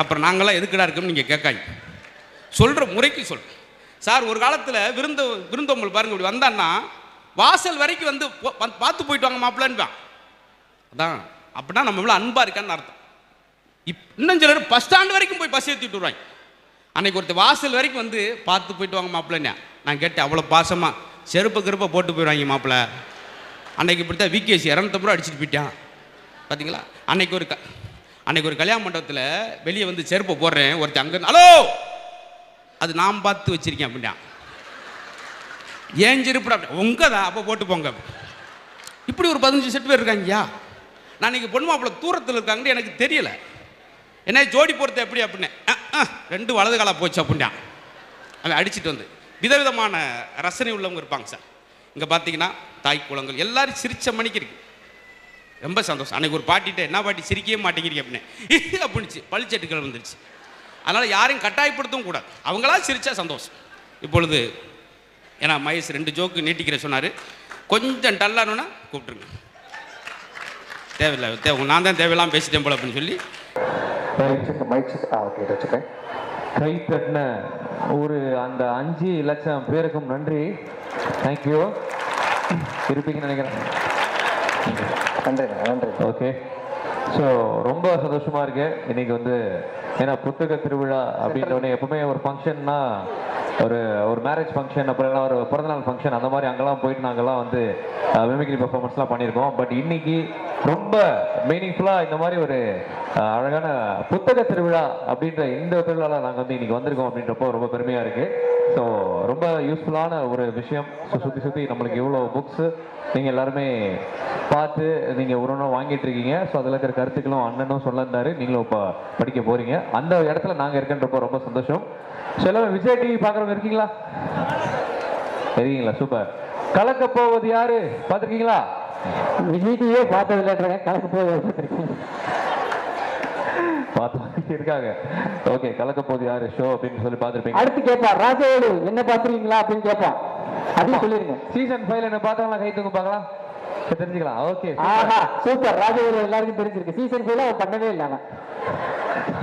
அப்புறம் நாங்களாம் எதுக்கடா இருக்கோம்னு நீங்கள் கேட்காங்க. சொல்கிற முறைக்கு சொல்கிறேன் சார். ஒரு காலத்தில் விருந்தோம்பல் பாருங்க, இப்படி வந்தான்னா வாசல் வரைக்கும் வந்து பார்த்து போயிட்டு வாங்க மாப்பிள்ளான்பான். அதான் அப்படின்னா நம்ம இவ்வளோ அன்பாக இருக்கான்னு அர்த்தம். இன்னும் சிலர் பஸ் ஸ்டாண்ட் வரைக்கும் போய் பஸ் ஏற்றிட்டு வருவாங்க. அன்னைக்கு ஒருத்தர் வாசல் வரைக்கும் வந்து பார்த்து போயிட்டு வாங்க மாப்பிள்ளைன்னா நான் கேட்டேன், அவ்வளோ பாசமாக செருப்பு கருப்பை போட்டு போயிடுவாங்க மாப்பிள்ளை. அன்னைக்கு இப்படி தான் விகேசி 250 ரூபா அடிச்சுட்டு போயிட்டான். பார்த்தீங்களா, அன்னைக்கு ஒரு கல்யாண மண்டபத்தில் வெளியே வந்து செருப்பை போடுறேன், ஒருத்தர் அங்கே ஹலோ அது நான் பார்த்து வச்சிருக்கேன் அப்படின்னா, ஏன் செருப்பு அப்படி உங்கள் தான் அப்போ போட்டு போங்க. இப்படி ஒரு 15 செட் பேர் இருக்காங்கய்யா. நான் இன்னைக்கு பொண்ணு மாப்பிள்ளை தூரத்தில் இருக்காங்கன்னு எனக்கு தெரியலை. என்ன ஜோடி பொறுத்த எப்படி அப்படின்னு 2 வலது காலாக போச்சு அப்படின்னா அவன் அடிச்சுட்டு வந்து விதவிதமான ரசனை உள்ளவங்க இருப்பாங்க சார். இங்கே பார்த்தீங்கன்னா தாய் குளங்கள் எல்லாரும் சிரிச்ச மணிக்கு இருக்கு. ரொம்ப சந்தோஷம். அன்னைக்கு ஒரு பாட்டிகிட்ட என்ன பாட்டி சிரிக்கவே மாட்டேங்கிறீங்க அப்படின்னு அப்படின்னுச்சு, பளிச்சட்டுக்கள் வந்துருச்சு. அதனால் யாரையும் கட்டாயப்படுத்தவும் கூடாது, அவங்களா சிரிச்சா சந்தோஷம். இப்பொழுது ஏன்னா மகேஷ் 2 ஜோக்கு நீட்டிக்கிற சொன்னார், கொஞ்சம் டல்லானுன்னா கூப்பிட்டுருங்க. தேவையில்லை, நான் தான் தேவையில்லாமல் பேசிட்டேன் போல அப்படின்னு சொல்லி கை தட்டின அந்த 5 லட்சம் பேருக்கும் நன்றி. தேங்க்யூ. இருப்பீங்கன்னு நினைக்கிறேன். நன்றி. ஓகே, ஸோ ரொம்ப சந்தோஷமா இருக்கு இன்னைக்கு வந்து. ஏன்னா புத்தக திருவிழா அப்படின்றவனே எப்பவுமே ஒரு ஃபங்க்ஷன்னா ஒரு மேரேஜ் ஃபங்க்ஷன், அப்புறம் ஒரு பிறந்தநாள் ஃபங்க்ஷன், அந்த மாதிரி அங்கெல்லாம் போயிட்டு நாங்கள்லாம் வந்து மிமிக்ரி பெர்ஃபார்மன்ஸ்லாம் பண்ணியிருக்கோம். பட் இன்னைக்கு ரொம்ப மீனிங்ஃபுல்லாக இந்த மாதிரி ஒரு அழகான புத்தக திருவிழா அப்படின்ற இந்த திருவிழாவில் நாங்கள் வந்து இன்னைக்கு வந்திருக்கோம் அப்படின்றப்போ ரொம்ப பெருமையாக இருக்குது. ஸோ ரொம்ப யூஸ்ஃபுல்லான ஒரு விஷயம். ஸோ சுற்றி நம்மளுக்கு இவ்வளோ புக்ஸு நீங்கள் எல்லாருமே பார்த்து நீங்கள் ஒரு ஒன்றா வாங்கிட்டு இருக்கீங்க. ஸோ அதில் இருக்கிற கருத்துக்களும் அண்ணனும் சொல்லியிருந்தாரு, நீங்களும் இப்போ படிக்க போகிறீங்க. அந்த இடத்துல நாங்கள் இருக்கின்றப்போ ரொம்ப சந்தோஷம். ஸோ எல்லாரும் விஜய் டிவி பார்க்குறவங்க இருக்கீங்களா? இருக்கீங்களா? சூப்பர். கலக்க போவது யாரு பார்த்துருக்கீங்களா? விஜய் டிவியே பார்த்ததில்ல, கலக்க போவது பார்த்து இருக்காங்க. ஓகே, கலக்க போது யாரு ஷோ அப்படின்னு சொல்லி பார்த்துருப்பீங்க. அடுத்து கேட்பா ராஜவேலு என்ன பார்த்துருக்கீங்களா அப்படின்னு கேட்பான். அப்படின்னு சொல்லிருங்க. சீசன் 5 என்ன பார்த்தாங்களா? கை தூங்க பார்க்கலாம். தெரிஞ்சுக்கலாம். ஓகே, ஆஹா சூப்பர். ராஜவேலு எல்லாருக்கும் தெரிஞ்சிருக்கு. சீசன் 5ல அவர் பண்ணவே இல்லை அவன்.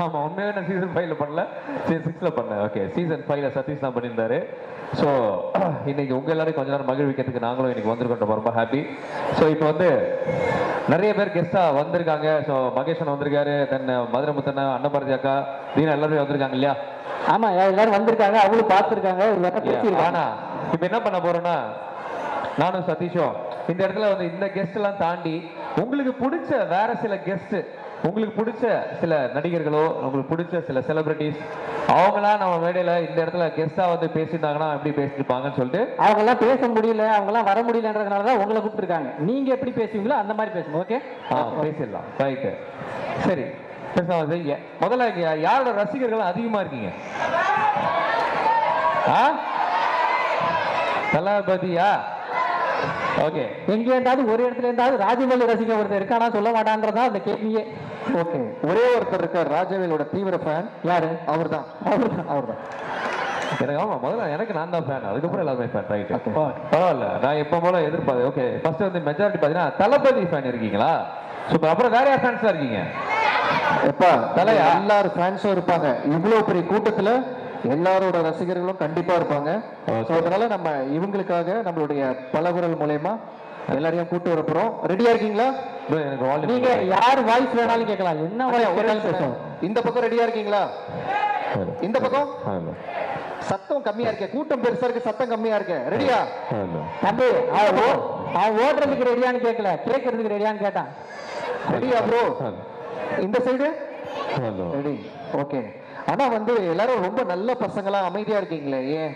ஆமா, உண்மையாவே நான் சீசன் 5ல பண்ணல, சீசன் 6ல பண்ணேன். ஓகே, சீசன் 5ல சதீஷ் தான் பண்ணியிருந்தாரு. ஸோ இன்னைக்கு உங்க எல்லாரையும் கொஞ்ச நேரம் மகிழ்விக்கிறதுக்கு நாங்களும் இன்னைக்கு வந்திருக்கோம், ரொம்ப ஹாப்பி. ஸோ இப்போ வந்து நிறைய பேர் கெஸ்டா வந்திருக்காங்க. ஸோ மகேஷன் வந்திருக்காரு, தென் மதுரை முத்தண்ணா, அன்னபாரதி அக்கா, தீனா எல்லாருமே வந்திருக்காங்க இல்லையா? ஆமா, எல்லாரும் வந்திருக்காங்க, அவங்களும் பார்த்துருக்காங்க. ஆனா இப்போ என்ன பண்ண போறோம்னா, நானும் சதீஷும் இந்த இடத்துல வந்து இந்த கெஸ்ட் எல்லாம் தாண்டி உங்களுக்கு பிடிச்ச வேற சில கெஸ்ட், உங்களுக்கு பிடிச்ச சில நடிகர்களோ, உங்களுக்கு பிடிச்ச சில செலிபிரிட்டிஸ், அவங்களாம் நம்ம மேடையில இந்த இடத்துல கெஸ்டா வந்து பேசியிருந்தாங்கன்னா எப்படி பேசிருப்பாங்கன்னு சொல்லிட்டு. அவங்கெல்லாம் பேச முடியல, அவங்கெல்லாம் வர முடியலன்றதுனால தான் உங்களை கூப்பிட்டுருக்காங்க. நீங்க எப்படி பேசுவீங்களோ அந்த மாதிரி பேசுங்க. ஓகே, பேசிடலாம். ரைட்டு, சரி. முதல்ல யாரோட ரசிகர்கள் அதிகமா இருக்கீங்க? தளபதியா? ஓகே, எங்க இருந்தாவது ஒரு இடத்துல இருந்தாவது ராஜவேலு ரசிகர் ஒருத்தர் இருக்கானா சொல்ல மாட்டான்றதா அந்த கேள்வியே. ஓகே, ஒரே ஒருத்தர் இருக்கார் ராஜவேலோட தீவிர ஃபேன். யாரு? அவர்தான். எனக்கு ஆமா, முதல்ல எனக்கு நான் தான் ஃபேன், அதுக்கப்புறம் எல்லாருமே ஃபேன். ரைட், பரவாயில்ல, நான் எப்போ போல எதிர்பார்த்து. ஓகே, ஃபர்ஸ்ட் வந்து மெஜாரிட்டி பார்த்தீங்கன்னா தளபதி ஃபேன் இருக்கீங்களா? சூப்பர். அப்புறம் வேற யார் ஃபேன்ஸா இருக்கீங்க? எப்பா தலையா? எல்லாரும் ஃபேன்ஸும் இருப்பாங்க. இவ்வளவு பெரிய கூட்டத்துல எல்லாரோட ரசிகர்களும் கண்டிப்பா இருப்பாங்க. அதனால நம்ம இவங்களுக்காக நம்மளுடைய பலகுரல் மூலயமா எல்லாரையும் கூட்டு வர போறோம். ரெடியா இருக்கீங்களா? நீங்க யார் வாய்ஸ் வேணாலும் கேட்கலாம், என்ன வாய்ஸ் பேசுவோம். இந்த பக்கம் ரெடியா இருக்கீங்களா? இந்த பக்கம் சத்தம் கம்மியா இருக்கு, கூட்டம் பெருசா இருக்கு, சத்தம் கம்மியா இருக்கு. ரெடியா? தம்பி, அவன் ஓடுறதுக்கு ரெடியான்னு கேட்கல, கேட்கறதுக்கு ரெடியான்னு கேட்டான். ரெடியா ப்ரோ? இந்த சைடு ரெடி. ஓகே. ஆனா வந்து எல்லாரும் ரொம்ப நல்ல பசங்களா அமைதியா இருக்கீங்களே, ஏன்?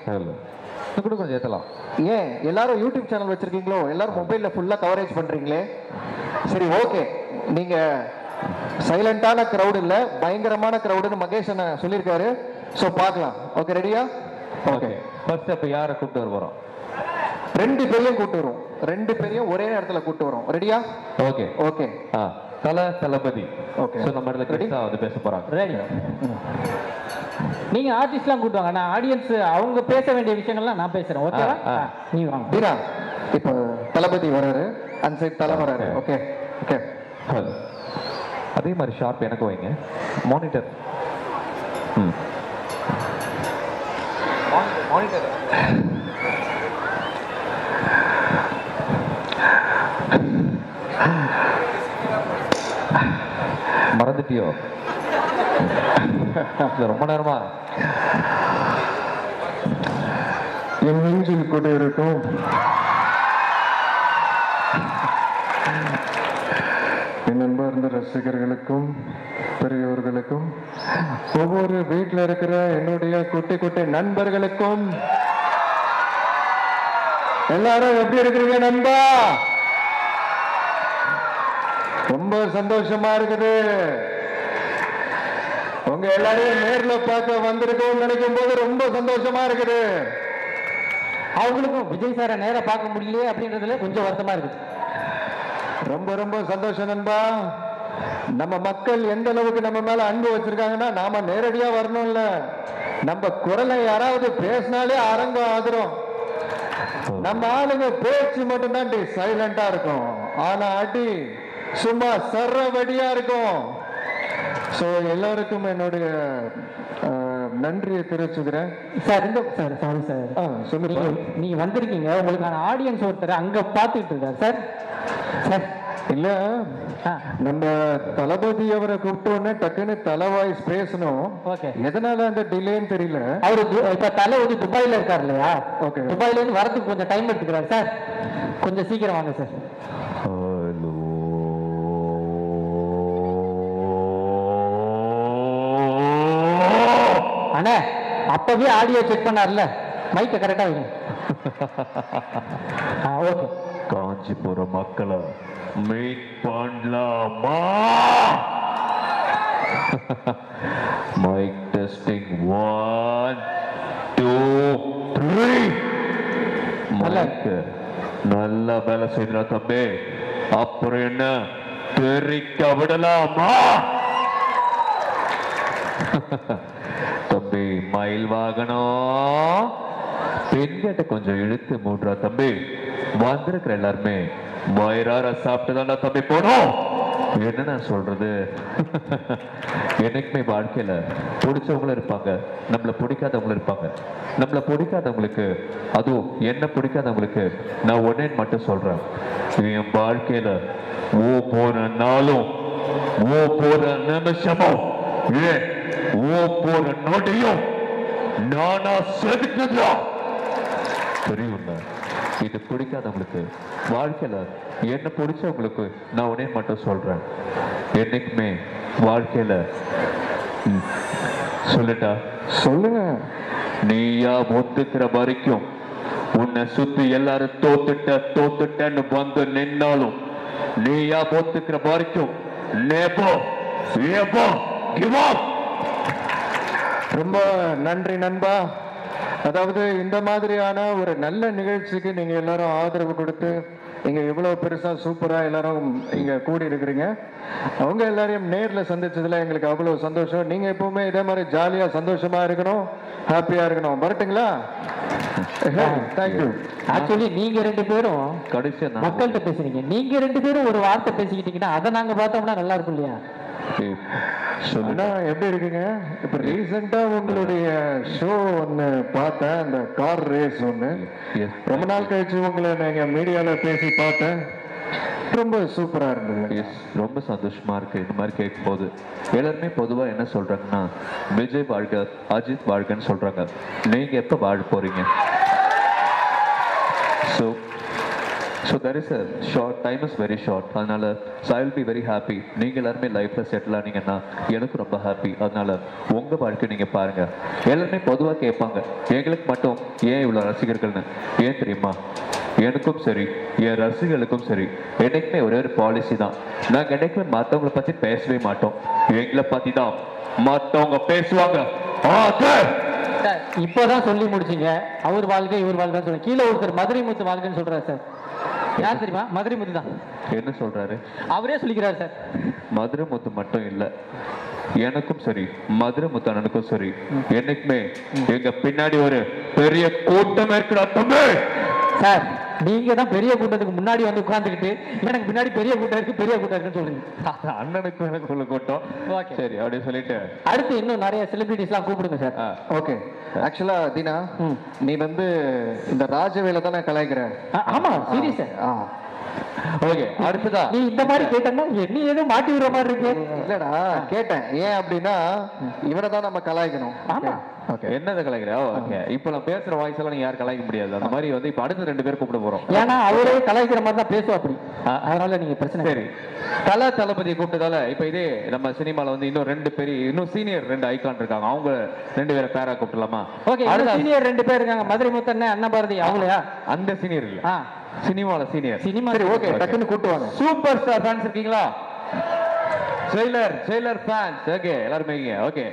கூட கொஞ்சம் ஏத்தலாம். ஏன் எல்லாரும் யூடியூப் சேனல் வச்சிருக்கீங்களோ? எல்லாரும் மொபைல்ல ஃபுல்லா கவரேஜ் பண்றீங்களே. சரி, ஓகே. நீங்க சைலண்டான கிரவுட் இல்ல, பயங்கரமான கிரவுடுன்னு மகேஷ் அண்ணா சொல்லியிருக்காரு. ஸோ பார்க்கலாம். ஓகே, ரெடியா? ஓகே, ஃபர்ஸ்ட் அப்ப யாரை கூப்பிட்டு வர போறோம்? 2 பேரையும் கூப்பிட்டு வரும். 2 பேரையும் ஒரே நேரத்துல கூப்பிட்டு வரும். ரெடியா? ஓகே. ஓகே. தளபதி. ஓகே, சோ நம்ம இடத்துல கெஸ்டா வந்து பேச போறாங்க. ரெடி. நீங்க ஆர்டிஸ்ட்லாம் கூட்டுவாங்க, நான் ஆடியன்ஸ் அவங்க பேச வேண்டிய விஷயங்கள்லாம் நான் பேசுறேன். ஓகேவா? நீ வாங்க. வீரா, இப்போ தளபதி வராரு, அந்த சைடு தலை வராரு. Okay okay. அதே மாதிரி ஷார்ப் எனக்கு வைங்க. மானிட்டர். மானிட்டர். மறந்துட்டியோ? ரொம்ப நேரமா என் நெஞ்சில் கூட இருக்கும் என் அன்பார்ந்த ரசிகர்களுக்கும் பெரியவர்களுக்கும் ஒவ்வொரு வீட்டில் இருக்கிற என்னுடைய குட்டி குட்டி நண்பர்களுக்கும் எல்லாரும் எப்படி இருக்கிறீங்க நண்பா? ரொம்ப சந்தோஷமா இருக்குது. உங்க எல்லாரையும் நேர்ல பார்க்க வந்திருக்கோம் நினைக்கும் போது ரொம்ப சந்தோஷமா இருக்குது. அவங்களுக்கும் விஜய் சாரை நேரா பார்க்க முடியலையே அப்படின்றதுல கொஞ்சம் வருத்தமா இருக்குது. ரொம்ப ரொம்ப சந்தோஷம் நண்பா. நம்ம மக்கள் எந்த அளவுக்கு நம்ம மேல அன்பு வச்சிருக்காங்கன்னா நாம நேரடியா வரணும்ல. நம்ம குரலை யாராவது பேசினாலே அரங்கம் ஆகுறோம். நம்ம ஆளுங்க பேச்சு மட்டும்தான் சைலண்டா இருக்கும், ஆனா அடி சும்மா சர்வடியா இருக்கும். ஸோ எல்லாருக்கும் என்னுடைய நன்றியை தெரிவிச்சுக்கிறேன். சார் சாரி சார், சொல்லுங்க. நீங்க வந்திருக்கீங்க, உங்களுக்கான ஆடியன்ஸ் ஒருத்தர் அங்க பார்த்துக்கிட்டு இருக்காரு சார். சார் இல்ல, நம்ம தளபதி அவரை கூப்பிட்டோன்னே டக்குன்னு தலை வாய்ஸ் பேசணும். ஓகே. எதனால அந்த டிலேன்னு தெரியல. அவரு இப்ப தளபதி துபாயில இருக்காரு இல்லையா? ஓகே. துபாயில இருந்து வரதுக்கு கொஞ்சம் டைம் எடுத்துக்கிறாரு சார், கொஞ்சம் சீக்கிரம் வாங்க சார். அண்ணா அப்பவே ஆடியோ செக் பண்ணார்ல, மைக்க கரெக்டா வைங்க. ஓகே. காஞ்சிபுரம் மக்களை மீட் பண்ணலாமா? Mic testing 1 2 3. நல்ல வேலை செய்யற தம்பி, அப்புறம் என்ன தெரிக்க விடலாமா? தம்பி மயில் வாகனம் பெண்கிட்ட கொஞ்சம் இழுத்து மூடுறா தம்பி. வந்திருக்கிற எல்லாருமே வயிறார சாப்பிட்டு தானே தம்பி போனோம். என்ன நான் சொல்றது? எனக்குமே வாழ்க்கையில பிடிச்சவங்களும் இருப்பாங்க, நம்மளை பிடிக்காதவங்களும் இருப்பாங்க. நம்மளை பிடிக்காதவங்களுக்கு, அதுவும் என்ன பிடிக்காதவங்களுக்கு நான் உடனே மட்டும் சொல்றேன், என் வாழ்க்கையில ஓ போற நாளும், ஓ போற நிமிஷமும், ஏன் ஓ போற நொடியும் நானா செதுக்குதா தெரியுங்க. இது பிடிக்காதவங்களுக்கு, வாழ்க்கையில என்ன பிடிச்சவங்களுக்கு நான் உடனே மட்டும் சொல்றேன், என்னைக்குமே வாழ்க்கையில சொல்லட்டா சொல்லுங்க. நீயா ஒத்துக்கிற வரைக்கும் உன்னை சுத்தி எல்லாரும் தோத்துட்டன்னு வந்து நின்னாலும், நீயா ஒத்துக்கிற வரைக்கும் never ever give up. ரொம்ப நன்றி நண்பா. அதாவது இந்த மாதிரியான ஒரு நல்ல நிகழ்ச்சிக்கு நீங்க எல்லாரும் ஆதரவு கொடுத்து இங்க இவ்வளவு பெருசா சூப்பரா எல்லாரும் இங்க கூடி இருக்கிறீங்க. அவங்க எல்லாரையும் நேர்ல சந்திச்சதுல எங்களுக்கு அவ்வளவு சந்தோஷம். நீங்க எப்பவுமே இதே மாதிரி ஜாலியா சந்தோஷமா இருக்கணும், ஹாப்பியா இருக்கணும். வரட்டுங்களா? தேங்க்யூ. ஆக்சுவலி நீங்க ரெண்டு பேரும் கடைசியா நான் மக்கள்கிட்ட பேசுறீங்க, நீங்க ரெண்டு பேரும் ஒரு வார்த்தை பேசிக்கிட்டீங்கன்னா அதை நாங்க பார்த்தோம்னா நல்லா இருக்கும் இல்லையா? அண்ணா எப்படி இருக்கீங்க? இப்ப ரீசெண்டா உங்களுடைய ஷோ ஒன்னு பார்த்தேன், அந்த கார் ரேஸ் ஒன்னு. ரொம்ப நாள் கழிச்சு உங்களை நீங்க மீடியால பேசி பார்த்தேன், ரொம்ப சூப்பரா இருந்தது. ரொம்ப சந்தோஷமா இருக்கு இந்த மாதிரி கேட்கும் போது. எல்லாருமே பொதுவா என்ன சொல்றாங்கன்னா, விஜய் வாழ்க, அஜித் வாழ்கன்னு சொல்றாங்க. நீங்க எப்ப வாழ போறீங்க? So there is a short time, is very short. அதனால so I will be very happy. நீங்க எல்லாருமே லைஃப்ல செட்டில் ஆனீங்கன்னா எனக்கு ரொம்ப ஹாப்பி. அதனால உங்க வாழ்க்கை நீங்க பாருங்க. எல்லாருமே பொதுவா கேட்பாங்க, எங்களுக்கு மட்டும் ஏன் இவ்வளவு ரசிகர்கள்னு. ஏன் தெரியுமா? எனக்கும் சரி, என் ரசிகர்களுக்கும் சரி, என்னைக்குமே ஒரே ஒரு பாலிசி தான். நாங்க என்னைக்குமே மற்றவங்களை பத்தி பேசவே மாட்டோம், எங்களை பத்தி தான் மற்றவங்க பேசுவாங்க. சார் இப்போதான் சொல்லி முடிச்சீங்க, அவர் வாழ்க்கை இவர் வாழ்க்கைன்னு சொல்லுங்க. கீழே ஒருத்தர் மதுரை முத்து வாழ்க்கைன்னு சொல்றாரு சார். யார் தெரியுமா? மதுரை முத்து தான். என்ன சொல்றாரு? அவரே சொல்லிக்கிறாரு சார். மதுரை முத்து மட்டும் இல்ல, எனக்கும் சரி, மதுரை முத்து அண்ணனுக்கும் சரி, என்னைக்குமே எங்க பின்னாடி ஒரு பெரிய கூட்டம் இருக்கிற தம்பி. சார் நீங்க தான் பெரிய கூட்டத்துக்கு முன்னாடி வந்து உட்கார்ந்துக்கிட்டு எனக்கு பின்னாடி பெரிய கூட்டம் இருக்கு, பெரிய கூட்டம் இருக்குன்னு சொல்றீங்க. அண்ணனுக்கு எனக்கு உள்ள கூட்டம். ஓகே சரி, அப்படியே சொல்லிட்டு அடுத்து இன்னும் நிறைய செலிபிரிட்டிஸ் எல்லாம் கூப்பிடுங்க சார். ஓகே. ஆக்சுவலா தீனா, நீ வந்து இந்த ராஜவேல தானே கலாய்க்கிற? ஆமா சீரியஸ் சார். ஓகே, அடுத்ததா நீ இந்த மாதிரி கேட்டா நீ ஏதோ மாட்டி விடுற மாதிரி இருக்கு. இல்லடா கேட்டேன், ஏன் அப்படின்னா இவரை தான் நம்ம கலாய்க்கணும். ஆமா என்னதை கலாய்க்கிற? ஓகே, இப்போ நான் பேசுற வாய்ஸ் எல்லாம் நீங்க யாரும் கலாய்க்க முடியாது. அந்த மாதிரி வந்து இப்போ அடுத்த 2 பேர் கூப்பிட போறோம். ஏன்னா அவரே கலாய்க்கிற மாதிரி தான் பேசுவா அப்படி, அதனால நீங்க பிரச்சனை. சரி, தளபதி கூப்பிட்டதால இப்ப இதே நம்ம சினிமால வந்து இன்னும் 2 பேர், இன்னும் சீனியர் 2 ஐகான் இருக்காங்க, அவங்க 2 பேரை பேரா கூப்பிடலாமா? ஓகே, சீனியர் 2 பேர் இருக்காங்க, மதுரை முத்தண்ணே, அண்ணபாரதி. அவங்களா? அந்த சீனியர் இல்ல, சினிமால சீனியர். சினிமா. சரி, ஓகே, டக்குன்னு கூப்பிட்டு வாங்க. சூப்பர் ஸ்டார் ஃபேன்ஸ் இருக்கீங்களா? Jailer fans. ஓகே, எல்லாரும் இங்க. ஓகே,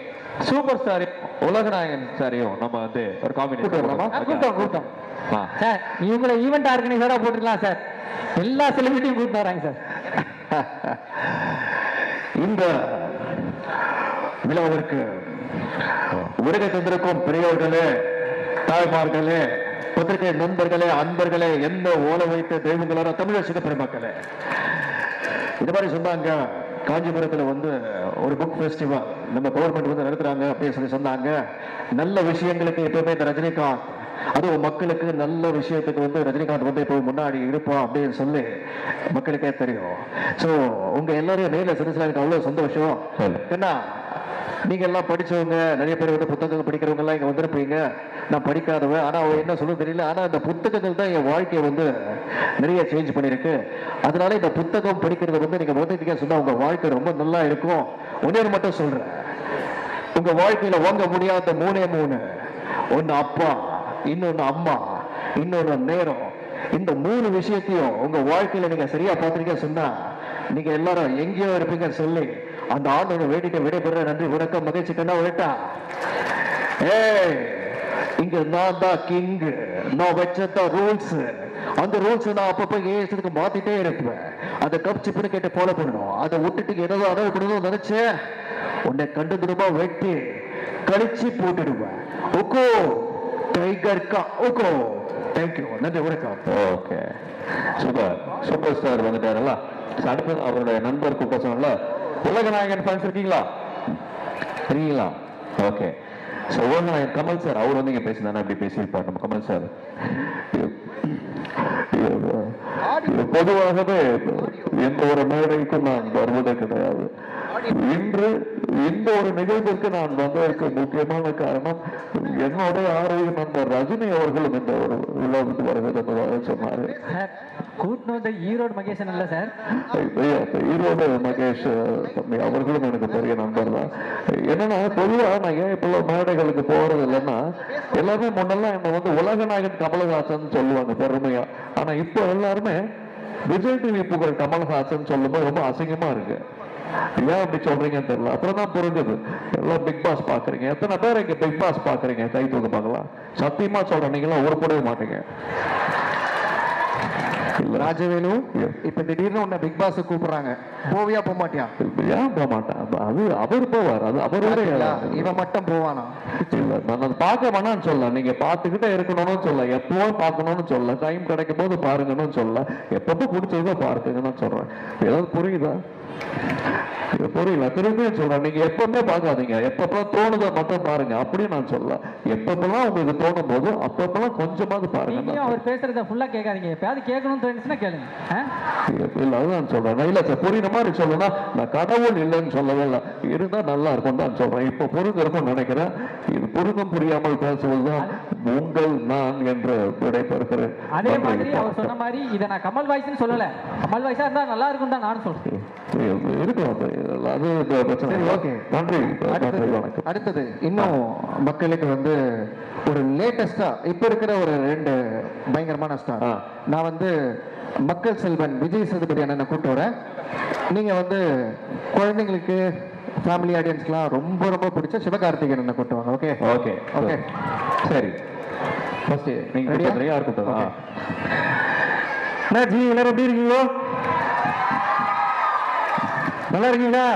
சூப்பர் ஸ்டார் உலகநாயகன் சாரையும் நம்ம வந்து ஒரு காம்பினேஷன் கூட்டம் சார். இவங்களை ஈவெண்ட் ஆர்கனைசரா போட்டுக்கலாம் சார், எல்லா செலிபிரிட்டியும் கூப்பிட்டு வராங்க சார். இந்த விழாவிற்கு வருகை தந்திருக்கும் பெரியவர்களே, தாய்மார்களே, பத்திரிகை நண்பர்களே, அன்பர்களே, எந்த ஓல வைத்த தெய்வங்களான தமிழக பெருமக்களே, இது மாதிரி சொன்னாங்க, காஞ்சிபுரத்தில் வந்து ஒரு புக் ஃபெஸ்டிவல் நம்ம கவர்மெண்ட் வந்து நடத்துறாங்க அப்படின்னு சொல்லி சொன்னாங்க. நல்ல விஷயங்களுக்கு எப்பவுமே இந்த ரஜினிகாந்த், அதுவும் மக்களுக்கு நல்ல விஷயத்துக்கு வந்து ரஜினிகாந்த் வந்து இப்போ முன்னாடி இருப்போம் அப்படின்னு சொல்லி மக்களுக்கே தெரியும். ஸோ உங்க எல்லாரையும் நேரில் சந்திச்சா எனக்கு அவ்வளோ சந்தோஷம். ஏன்னா நீங்க எல்லாம் படிச்சவங்க, நிறைய பேர் வந்து புத்தகங்கள் படிக்கிறவங்க எல்லாம் இங்க வந்திருப்பீங்க. நான் படிக்காதவன், ஆனா என்ன சொல்ல தெரியல. ஆனா இந்த புத்தகங்கள் தான் என் வாழ்க்கையை வந்து நிறைய சேஞ்ச் பண்ணிருக்கு. அதனால இந்த புத்தகம் படிக்கிறது வந்து நீங்க முதல்ல சொன்னா உங்க வாழ்க்கை ரொம்ப நல்லா இருக்கும். ஒன்னே மட்டும் சொல்றேன், உங்க வாழ்க்கையில வாங்க முடியாத 3 ஒன்னு அப்பா, இன்னொன்னு அம்மா, இன்னொன்னு நேரம். இந்த 3 விஷயத்தையும் உங்க வாழ்க்கையில நீங்க சரியா பாத்திருக்க சொன்னா நீங்க எல்லாரும் எங்கேயோ இருப்பீங்க சொல்லி அந்த ஆண்டோட வேடிக்கை விடைபெற. நன்றி, வணக்கம், மகிழ்ச்சி. கண்ணா விட்டா இங்க நான் தான் கிங், நான் வச்சதான் ரூல்ஸ். அந்த ரூல்ஸ் நான் அப்பப்போ ஏசத்துக்கு மாத்திட்டே இருப்பேன். அதை கப்சிப்புன்னு கேட்டு ஃபாலோ பண்ணணும். அதை விட்டுட்டு ஏதோ அளவு பண்ணணும் நினைச்சேன், உன்னை கண்டு திரும்ப வெட்டி கழிச்சு போட்டுடுவேன். உக்கோ டைகர் கா, உக்கோ தேங்க்யூ, நன்றி, வணக்கம். Okay, super. சூப்பர் ஸ்டார் வந்துட்டாருல்ல. அடுத்து அவருடைய நண்பர் கூப்பிட்ட சொன்னல, உலகநாயகன் ஃபேன்ஸ் இருக்கீங்களா? இருக்கீங்களா? ஓகே. ஸோ உலகநாயகன் கமல் சார் அவர் வந்து இங்கே பேசினாரு, அப்படி பேசியிருப்பார் நம்ம கமல் சார். பொதுவாகவே எந்த ஒரு மேடைக்கும் நான் வருவதே கிடையாது. இன்று இந்த ஒரு நிகழ்விற்கு நான் வந்ததற்கு முக்கியமான காரணம் என்னுடைய ஆரோக்கிய நண்பர் ரஜினி அவர்களும் இந்த ஒரு விழாவுக்கு வருவதாக சொன்னாரு. கூட்டினு ஈரோடு மகேஷன் இல்ல சார், ஈரோடு மகேஷ் தம்பி அவர்களும் எனக்கு பெரிய நண்பர் தான். என்னன்னா பொதுவாக நான் ஏன் இப்போ மேடைகளுக்கு போறது இல்லைன்னா, எல்லாருமே முன்னெல்லாம் என்ன வந்து உலகநாயகன் கமலஹாசன் சொல்லுவாங்க பெருமையா. ஆனா இப்போ எல்லாருமே விஜய் டிவி புகழ் கமல்ஹாசன் சொல்லும்போது ரொம்ப அசிங்கமா இருக்கு. ஏன் அப்படி சொல்றீங்கன்னு தெரியல. அப்புறம் தான் புரிஞ்சது, எல்லாம் பிக் பாஸ் பாக்குறீங்க. எத்தனை பேர் இங்க பிக் பாஸ் பாக்குறீங்க? கை தூக்க பார்க்கலாம். சத்தியமா சொல்றேன், நீங்களாம் உருப்படவே மாட்டீங்க. ராஜவேலு, இப்ப திடீர்னு உன்னை பிக் பாஸ் கூப்பிடுறாங்க, போவியா போக மாட்டியா? ஏன் போக மாட்டேன்? அது அவர் போவார், அது அவரோட. இவன் மட்டும் போவானா? இல்ல, நான் அதை பார்க்க வேணாம்னு சொல்ல, நீங்க பார்த்துக்கிட்டே இருக்கணும்னு சொல்ல, எப்பவும் பார்க்கணும்னு சொல்ல, டைம் கிடைக்கும் போது பாருங்கன்னு சொல்ல, எப்பப்போ பிடிச்சதோ பார்த்துங்கன்னு சொல்றேன். ஏதாவது புரியுதா? புரியல, திரும்பியும் சொல்றேன், நீங்க எப்பவுமே பார்க்காதீங்க, எப்பப்பெல்லாம் தோணுதோ மட்டும் பாருங்க. அப்படியே நான் சொல்ல, எப்பப்பெல்லாம் உங்களுக்கு தோணும் போது அப்பப்பெல்லாம் கொஞ்சமாவது பாருங்க. அவர் பேசுறத ஃபுல்லா கேட்காதீங்க, எப்பயாவது கேட்கணும்னு தோணுச்சுன்னா கேளுங்க. இல்ல, அதுதான் சொல்றேன். இல்ல சார், புரியுற மாதிரி சொல்லணும்னா, நான் கடவுள் இல்லைன்னு சொல்லவே இல்லை, இருந்தா நல்லா இருக்கும் தான் சொல்றேன். இப்போ புரிந்து இருக்கும்னு நினைக்கிறேன். இது புரிந்தும் புரியாமல் பேசுவதுதான் உங்கள் நான் என்று விடைபெறுகிறேன். அதே மாதிரி அவர் சொன்ன மாதிரி இதை நான் கமல் வாய்ஸ்ன்னு சொல்லல, கமல் வாய்ஸா இருந்தா நல்லா இருக்கும் தான் நானும் சொல்றேன். இருக்கும், அது பிரச்சனை. ஓகே, நன்றி, வணக்கம். அடுத்தது இன்னும் மக்களுக்கு வந்து ஒரு லேட்டஸ்டா இப்ப இருக்கிற ஒரு 2 பயங்கரமான ஸ்டார். நான் வந்து மக்கள் செல்வன் விஜய் சேதுபதி அண்ணனை கூப்பிட்டு வரேன். நீங்க வந்து குழந்தைங்களுக்கு ஃபேமிலி ஆடியன்ஸ்க்குலாம் ரொம்ப ரொம்ப பிடிச்ச சிவகார்த்திகேயன் அண்ணனை கூப்பிட்டு வாங்க. ஓகே ஓகே ஓகே, சரி. ஃபர்ஸ்ட் நீங்க ரெடியா? யார் கூப்பிட்டா? ஜி, எல்லாரும் எப்படி இருக்கீங்களோ? நல்லா இருக்கீங்களா?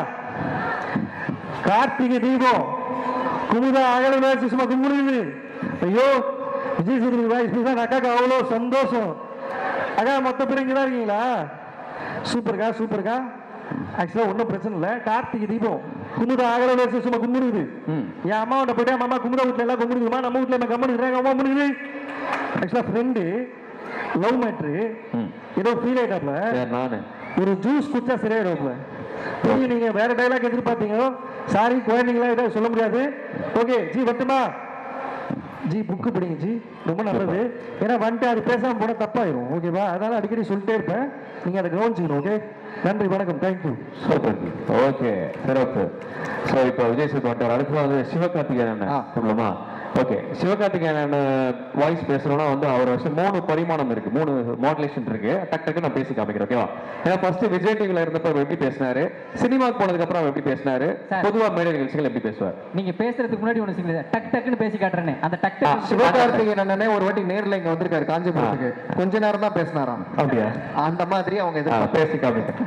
கார்த்திகை தீபம் குமுதா அகல சும்மா கும்பிடுது. ஐயோ, விஜய் சேதுபதி வாய்ஸ் தான் அக்காக்கு அவ்வளோ சந்தோஷம். அக்கா, மொத்த பேர் இங்கே தான் இருக்கீங்களா? சூப்பர்க்கா சூப்பர்க்கா. ஆக்சுவலாக ஒன்றும் பிரச்சனை இல்லை. கார்த்திகை தீபம் குமுதா அகல சும்மா கும்பிடுது. என் அம்மாவோட போயிட்டு அம்மா குமுதா வீட்டில் எல்லாம் கும்பிடுதுமா, நம்ம வீட்டில் என்ன கம்முடுறாங்க, அம்மா முடியுது. ஆக்சுவலாக ஃப்ரெண்டு லவ் மேட்ரு ஏதோ ஃபீல் ஆயிட்டாப்ல. நானு ஒரு ஜூஸ் குடிச்சா சரியாயிடும்ல. நீங்க வேற டைலாக் எதிர்பார்த்தீங்க. சாரி, குழந்தைங்களா ஏதாவது சொல்ல முடியாது. ஓகே ஜி, வட்டுமா ஜி, புக்கு பிடிங்க ஜி, ரொம்ப நல்லது. ஏன்னா வந்துட்டு அது பேசாம போனா தப்பாயிரும். ஓகேவா? அதனால அடிக்கடி சொல்லிட்டே இருப்பேன், நீங்க அதை கவனிச்சுக்கணும். ஓகே, நன்றி, வணக்கம், தேங்க்யூ. சூப்பர். ஓகே, சிறப்பு. ஸோ இப்போ விஜய் சேது வந்துட்டார். அடுத்து வந்து சிவகார்த்திகேயன் சொல்லலாமா? ஓகே, சிவகார்த்திகேயன் வாய்ஸ் பேசணும்னா வந்து அவர் 3 பரிமாணம் இருக்கு, 3 மாடுலேஷன் இருக்கு. டக் டக்கு நான் பேசி காமிக்கிறேன். ஓகேவா? ஏன்னா ஃபர்ஸ்ட் விஜய் டிவில இருந்தப்ப அவர் எப்படி பேசினாரு, சினிமாக்கு போனதுக்கு அப்புறம் அவர் எப்படி பேசினாரு, பொதுவா மேடை நிகழ்ச்சிகள் எப்படி பேசுவார்? நீங்க பேசுறதுக்கு முன்னாடி ஒண்ணு சொல்லுங்க, டக் டக்குன்னு பேசி காட்டுறேன். அந்த டக் சிவகார்த்திகேயன் அண்ணனே ஒரு வாட்டி நேர்ல இங்க வந்திருக்காரு காஞ்சிபுரத்துக்கு, கொஞ்ச நேரம் தான் பேசினாராம். அப்படியா? அந்த மாதிரி அவங்க பேசி காமிக்கிறேன்.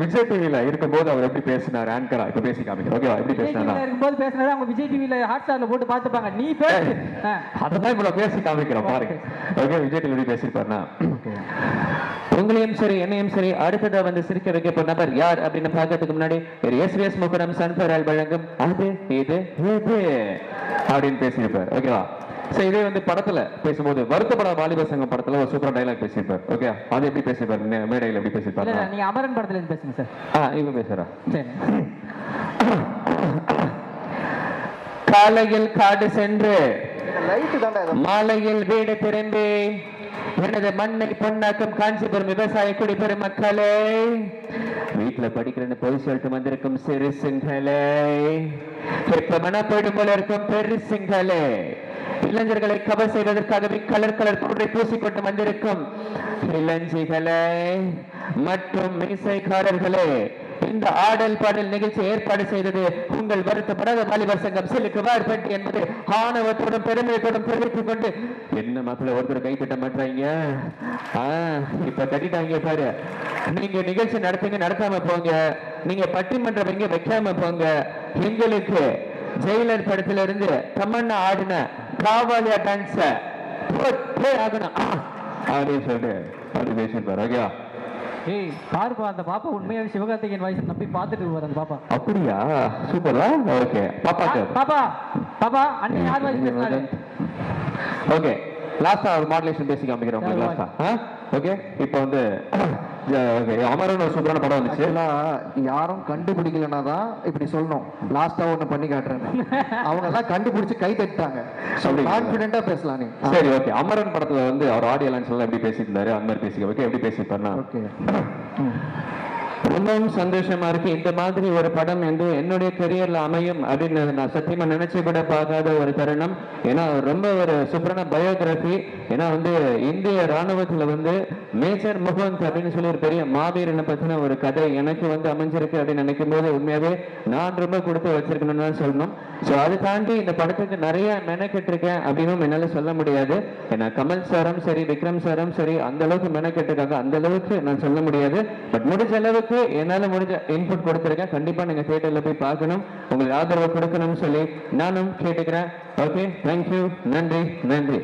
விஜய் டிவில இருக்கும்போது அவர் எப்படி பேசினார் ஆங்கரா, இப்ப பேசி காமிக்கிறேன். ஓகேவா? எப்படி பேசினாரா இருக்கும்போது பேசினாரு, அவங்க விஜய் டிவில ஹாட் ஸ்டார்ல போட்டு பார்த்துப்பாங்க. நீ பேசு, அதான் இப்ப நான் பேசி காமிக்கிறேன் பாருங்க. ஓகே, விஜய் டிவி எப்படி பேசிருப்பாருன்னா, உங்களையும் சரி என்னையும் சரி அடுத்ததா வந்து சிரிக்க வைக்க போற நபர் யார் அப்படின்னு பார்க்கறதுக்கு முன்னாடி எஸ்விஎஸ் முகரம் சன்ஃபரால் வழங்கும் அது இது இது அப்படின்னு பேசியிருப்பார். ஓகேவா? சோ இதே வந்து படத்துல பேசும்போது வருத்தப்பட வாலிப சங்கம் படத்துல ஒரு சூப்பர் டைலாக் பேசியிருப்பார். ஓகே, அது எப்படி பேசியிருப்பார், மேடையில் எப்படி பேசியிருப்பாரு? நீங்க அமரன் படத்துல இருந்து பேசுங்க சார். இவங்க பேசுறா. சரி. காலையில் காடு சென்று மாலையில் வீடு திரும்பி எனது மண்ணை பொன்னாக்கும் காஞ்சிபுரம் விவசாய குடிபெறும் மக்களே, வீட்டுல படிக்கிறேன்னு பொய் சொல்லிட்டு வந்திருக்கும் சிறுசுங்களே, இப்ப மனப்படும் போல இருக்கும் பெருசுங்களே, இளைஞர்களை கவர் செய்வதற்காகவே கலர் கலர் பவுடரை பூசிக்கொண்டு வந்திருக்கும் இளஞ்சிகளே மற்றும் மீசைக்காரர்களே, இந்த ஆடல் பாடல் நிகழ்ச்சி ஏற்பாடு செய்தது உங்கள் வருத்தப்படாத வாலிபர் சங்கம் சிலுக்கு வார்பட்டி என்பது ஆணவத்தோடும் பெருமையோடும் தெரிவித்துக் கொண்டு, என்ன மக்களை ஒருத்தர் கைத்தட்ட மாட்டாங்க, இப்ப கட்டிட்டாங்க பாரு. நீங்க நிகழ்ச்சி நடத்துங்க, நடத்தாம போங்க, நீங்க பட்டிமன்றம் வைக்காம போங்க, எங்களுக்கு ஜெயிலர் படத்துல இருந்து தமன்னா ஆடின காவாலியா டான்ஸ ஆகணும் அப்படின்னு சொல்லிட்டு அப்படி பேசியிருப்பாரு. ஓகேவா? ஏய் பாருப்பா, அந்த பாப்பா உண்மையாவே சிவகார்த்திகேயன் வாய்ஸ் நம்பி பார்த்துட்டு வர அந்த பாப்பா. அப்படியா? சூப்பரா. ஓகே பாப்பாக்கு பாப்பா பாப்பா அண்ணன் யார் வாய்ஸ் பேசுறாரு? ஓகே லாஸ்டா ஒரு மாடுலேஷன் பேசி காமிக்கிறேன் உங்களுக்கு லாஸ்டா. ஓகே இப்போ வந்து அமரன் ஒரு சூப்பரான படம் வந்துச்சு. யாரும் கண்டுபிடிக்கலன்னா தான் இப்படி சொல்லணும். லாஸ்டா ஒண்ணு பண்ணி காட்டுறேன். அவங்க எல்லாம் கண்டுபிடிச்சு கை தட்டாங்க. கான்பிடென்ட்டா பேசலாம் நீ. சரி ஓகே. அமரன் படத்துல வந்து அவர் ஆடியோ லான்ச் எல்லாம் எப்படி பேசியிருந்தாரு அந்த மாதிரி பேசிக்க. ஓகே எப்படி பேசியிருப்பாருன்னா, ஓகே ரொம்பவும் சந்தோஷமா இருக்கு. இந்த மாதிரி ஒரு படம் வந்து என்னுடைய கரியர்ல அமையும் அப்படின்னு நான் சத்தியமா நினைச்சு கூட பார்க்காத ஒரு தருணம். ஏன்னா ரொம்ப ஒரு சூப்பரான பயோகிராஃபி. ஏன்னா வந்து இந்திய ராணுவத்துல வந்து மேஜர் முகந்த் அப்படின்னு சொல்லி ஒரு பெரிய மாவீரனை பத்தின ஒரு கதை எனக்கு வந்து அமைஞ்சிருக்கு அப்படின்னு நினைக்கும் போது உண்மையாவே நான் ரொம்ப கொடுத்து வச்சிருக்கணும்னு தான் சொல்லணும். ஸோ அதை தாண்டி இந்த படத்துக்கு நிறைய மெனக்கெட்டு இருக்கேன் அப்படின்னு என்னால சொல்ல முடியாது. ஏன்னா கமல் சாரும் சரி விக்ரம் சாரும் சரி அந்த அளவுக்கு மெனக்கெட்டுருக்காங்க, அந்த அளவுக்கு நான் சொல்ல முடியாது. பட் முடிஞ்ச அளவுக்கு என்னால முடிஞ்ச இன்புட் கொடுத்துருக்கேன். கண்டிப்பா நீங்க தியேட்டர்ல போய் பார்க்கணும், உங்களுக்கு ஆதரவு கொடுக்கணும்னு சொல்லி நானும் கேட்டுக்கிறேன். Okay thank you. நன்றி நன்றி.